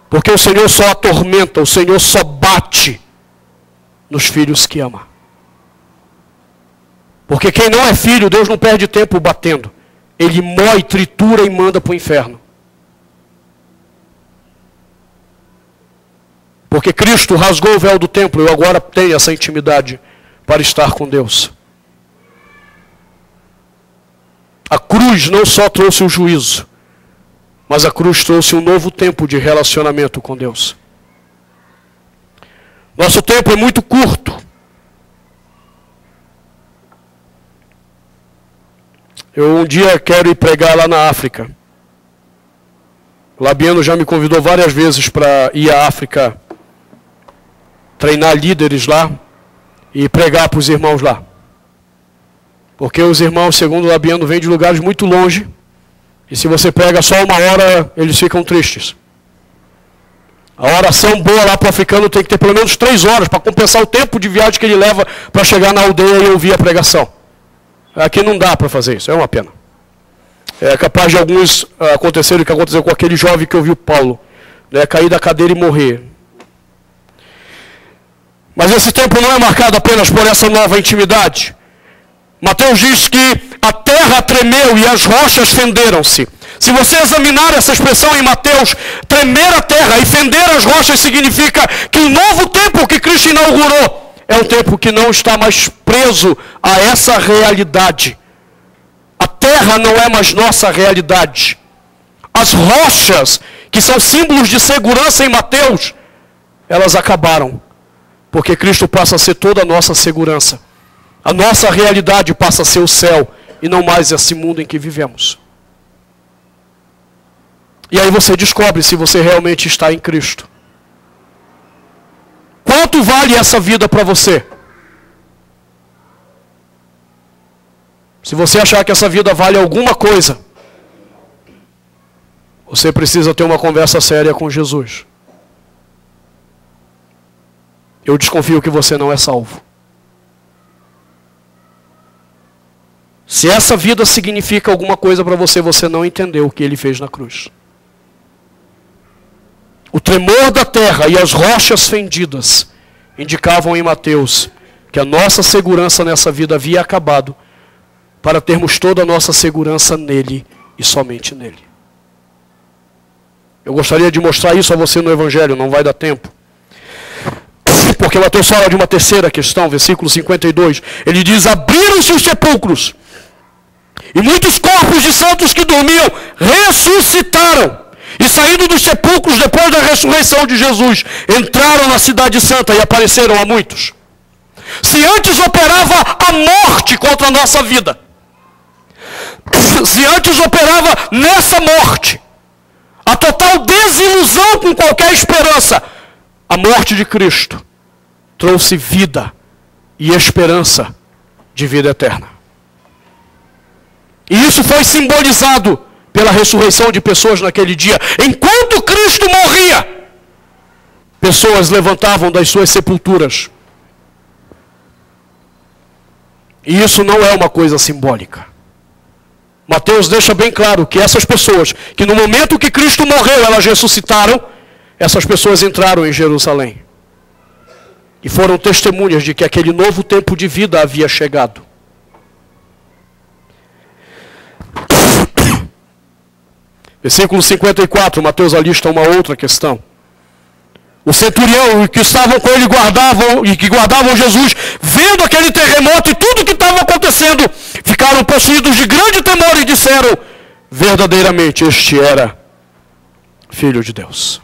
Porque o Senhor só atormenta, o Senhor só bate nos filhos que ama. Porque quem não é filho, Deus não perde tempo batendo. Ele mói, tritura e manda para o inferno. Porque Cristo rasgou o véu do templo, eu agora tenho essa intimidade para estar com Deus. A cruz não só trouxe o juízo, mas a cruz trouxe um novo tempo de relacionamento com Deus. Nosso tempo é muito curto. Eu um dia quero ir pregar lá na África. O Labiano já me convidou várias vezes para ir à África, treinar líderes lá e pregar para os irmãos lá. Porque os irmãos, segundo o Labiano, vêm de lugares muito longe. E se você prega só uma hora, eles ficam tristes. A oração boa lá para o africano tem que ter pelo menos 3 horas para compensar o tempo de viagem que ele leva para chegar na aldeia e ouvir a pregação. Aqui não dá para fazer isso, é uma pena. É capaz de alguns acontecerem o que aconteceu com aquele jovem que ouviu Paulo, né, cair da cadeira e morrer. Mas esse tempo não é marcado apenas por essa nova intimidade. Mateus diz que a terra tremeu e as rochas fenderam-se. Se você examinar essa expressão em Mateus, tremer a terra e fender as rochas significa que o novo tempo que Cristo inaugurou é um tempo que não está mais preso a essa realidade. A terra não é mais nossa realidade. As rochas, que são símbolos de segurança em Mateus, elas acabaram. Porque Cristo passa a ser toda a nossa segurança. A nossa realidade passa a ser o céu e não mais esse mundo em que vivemos. E aí você descobre se você realmente está em Cristo. Quanto vale essa vida para você? Se você achar que essa vida vale alguma coisa, você precisa ter uma conversa séria com Jesus. Eu desconfio que você não é salvo. Se essa vida significa alguma coisa para você, você não entendeu o que Ele fez na cruz. O tremor da terra e as rochas fendidas indicavam em Mateus que a nossa segurança nessa vida havia acabado para termos toda a nossa segurança nele e somente nele. Eu gostaria de mostrar isso a você no Evangelho, não vai dar tempo. Porque Mateus fala de uma terceira questão, versículo 52. Ele diz, abriram-se os sepulcros e muitos corpos de santos que dormiam ressuscitaram. E saindo dos sepulcros depois da ressurreição de Jesus, entraram na cidade santa e apareceram a muitos. Se antes operava a morte contra a nossa vida, se antes operava nessa morte, a total desilusão com qualquer esperança, a morte de Cristo trouxe vida e esperança de vida eterna. E isso foi simbolizado pela ressurreição de pessoas naquele dia. Enquanto Cristo morria, pessoas levantavam das suas sepulturas. E isso não é uma coisa simbólica. Mateus deixa bem claro que essas pessoas, que no momento que Cristo morreu, elas ressuscitaram, essas pessoas entraram em Jerusalém. E foram testemunhas de que aquele novo tempo de vida havia chegado. Versículo 54, Mateus alista uma outra questão. O centurião e que estavam com ele que guardavam Jesus, vendo aquele terremoto e tudo que estava acontecendo, ficaram possuídos de grande temor e disseram: verdadeiramente este era Filho de Deus.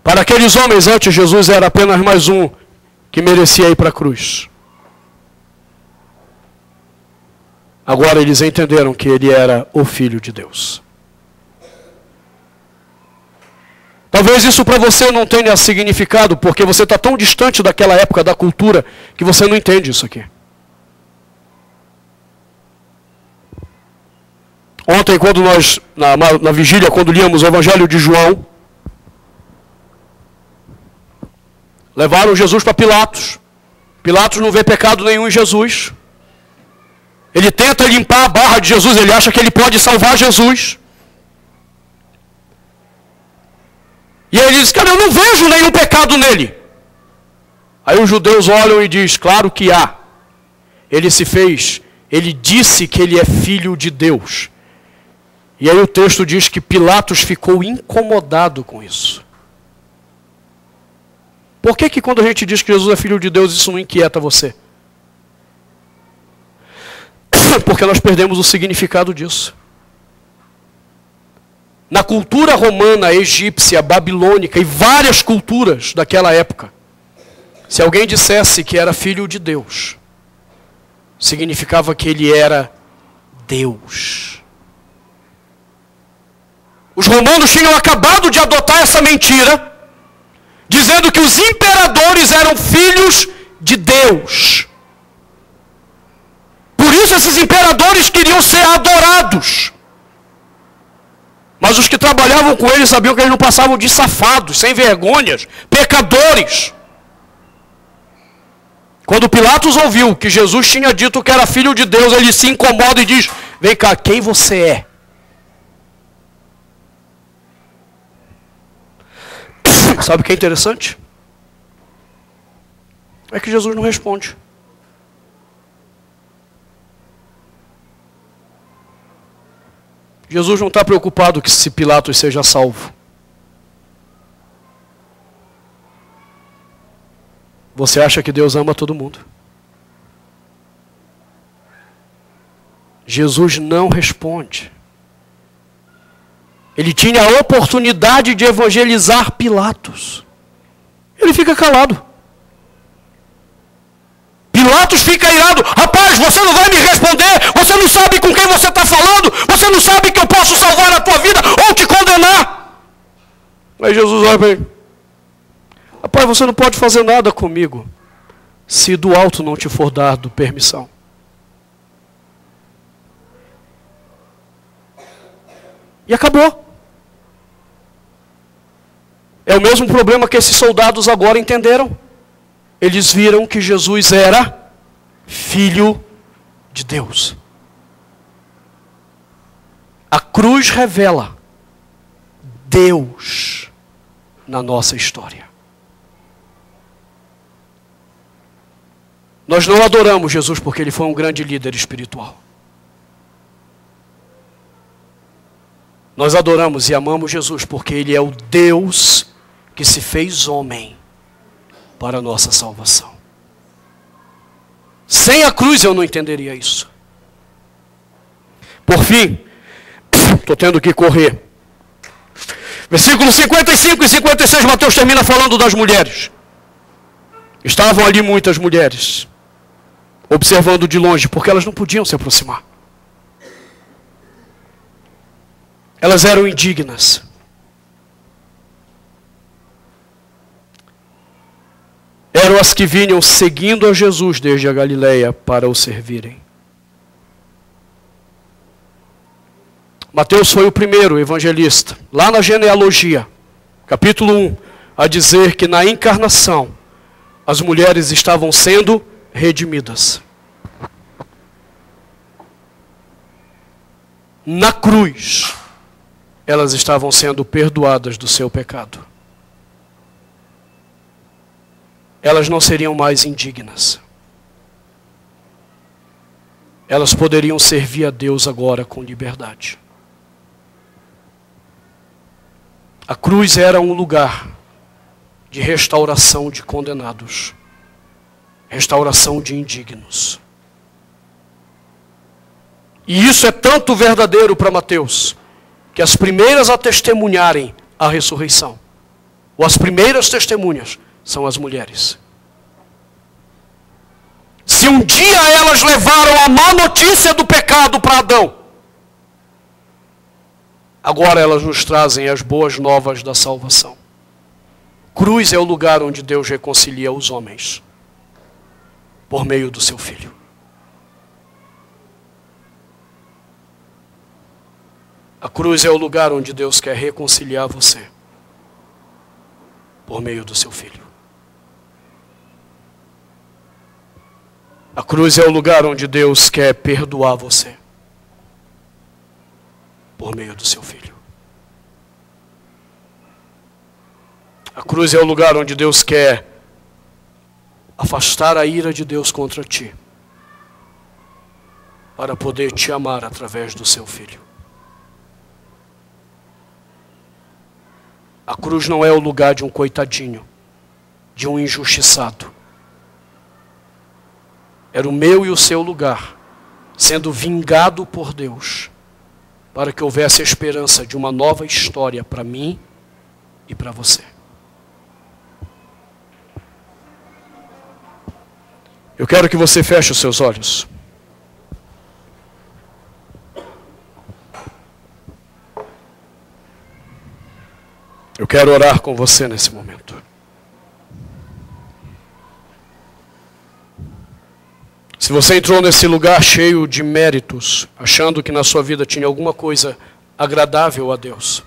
Para aqueles homens, antes Jesus era apenas mais um que merecia ir para a cruz. Agora eles entenderam que ele era o Filho de Deus. Talvez isso para você não tenha significado, porque você está tão distante daquela época, da cultura, que você não entende isso aqui. Ontem, quando nós, na vigília, quando líamos o Evangelho de João, levaram Jesus para Pilatos. Pilatos não vê pecado nenhum em Jesus. Ele tenta limpar a barra de Jesus, ele acha que ele pode salvar Jesus. E aí ele diz: cara, eu não vejo nenhum pecado nele. Aí os judeus olham e dizem: claro que há. Ele disse que ele é filho de Deus. E aí o texto diz que Pilatos ficou incomodado com isso. Por que quando a gente diz que Jesus é filho de Deus, isso não inquieta você? Porque nós perdemos o significado disso. Na cultura romana, egípcia, babilônica e várias culturas daquela época, se alguém dissesse que era filho de Deus, significava que ele era Deus. Os romanos tinham acabado de adotar essa mentira, dizendo que os imperadores eram filhos de Deus. Por isso esses imperadores queriam ser adorados. Mas os que trabalhavam com eles sabiam que eles não passavam de safados, sem vergonhas, pecadores. Quando Pilatos ouviu que Jesus tinha dito que era filho de Deus, ele se incomoda e diz: vem cá, quem você é? Sabe o que é interessante? É que Jesus não responde. Jesus não está preocupado que se Pilatos seja salvo. Você acha que Deus ama todo mundo? Jesus não responde. Ele tinha a oportunidade de evangelizar Pilatos. Ele fica calado. Pilatos fica irado: rapaz, você não vai me responder, você não sabe com quem você está falando, você não sabe que eu posso salvar a tua vida ou te condenar. Aí Jesus olha para ele: rapaz, você não pode fazer nada comigo se do alto não te for dado permissão. E acabou. É o mesmo problema que esses soldados agora entenderam. Eles viram que Jesus era Filho de Deus. A cruz revela Deus na nossa história. Nós não adoramos Jesus porque ele foi um grande líder espiritual. Nós adoramos e amamos Jesus porque ele é o Deus que se fez homem para a nossa salvação. Sem a cruz eu não entenderia isso. Por fim, estou tendo que correr. Versículos 55 e 56, Mateus termina falando das mulheres. Estavam ali muitas mulheres, observando de longe, porque elas não podiam se aproximar. Elas eram indignas. Eram as que vinham seguindo a Jesus desde a Galileia para o servirem. Mateus foi o primeiro evangelista, lá na genealogia, capítulo 1, a dizer que na encarnação as mulheres estavam sendo redimidas. Na cruz, elas estavam sendo perdoadas do seu pecado. Elas não seriam mais indignas. elas poderiam servir a Deus agora com liberdade. A cruz era um lugar de restauração de condenados, restauração de indignos. E isso é tanto verdadeiro para Mateus, que as primeiras a testemunharem a ressurreição, ou as primeiras testemunhas, são as mulheres. Se um dia elas levaram a má notícia do pecado para Adão, agora elas nos trazem as boas novas da salvação. Cruz é o lugar onde Deus reconcilia os homens, por meio do seu Filho. A cruz é o lugar onde Deus quer reconciliar você, por meio do seu Filho. A cruz é o lugar onde Deus quer perdoar você, por meio do seu Filho. A cruz é o lugar onde Deus quer afastar a ira de Deus contra ti, para poder te amar através do seu Filho. A cruz não é o lugar de um coitadinho, de um injustiçado. Era o meu e o seu lugar, sendo vingado por Deus, para que houvesse a esperança de uma nova história para mim e para você. Eu quero que você feche os seus olhos. Eu quero orar com você nesse momento. Se você entrou nesse lugar cheio de méritos, achando que na sua vida tinha alguma coisa agradável a Deus,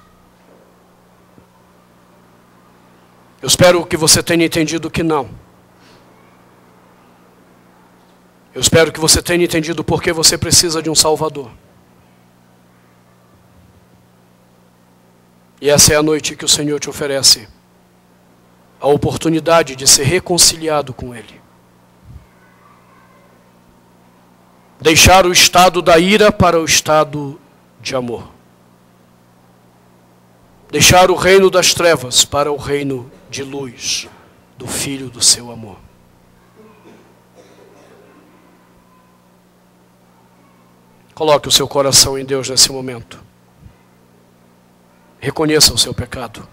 eu espero que você tenha entendido que não. Eu espero que você tenha entendido por que você precisa de um Salvador. E essa é a noite que o Senhor te oferece, a oportunidade de ser reconciliado com Ele. Deixar o estado da ira para o estado de amor. Deixar o reino das trevas para o reino de luz, do Filho do seu amor. Coloque o seu coração em Deus nesse momento. Reconheça o seu pecado.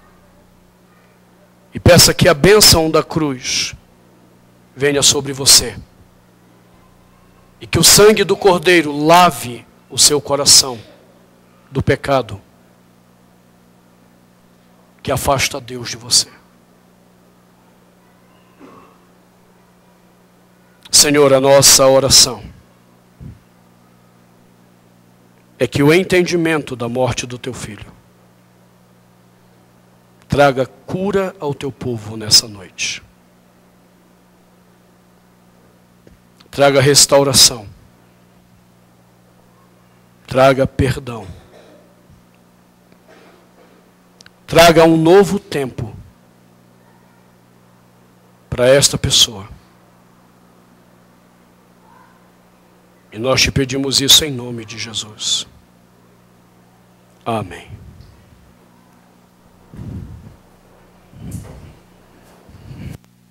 E peça que a bênção da cruz venha sobre você. E que o sangue do Cordeiro lave o seu coração do pecado que afasta Deus de você. Senhor, a nossa oração é que o entendimento da morte do teu Filho traga cura ao teu povo nessa noite. Traga restauração. Traga perdão. Traga um novo tempo para esta pessoa. E nós te pedimos isso em nome de Jesus. Amém.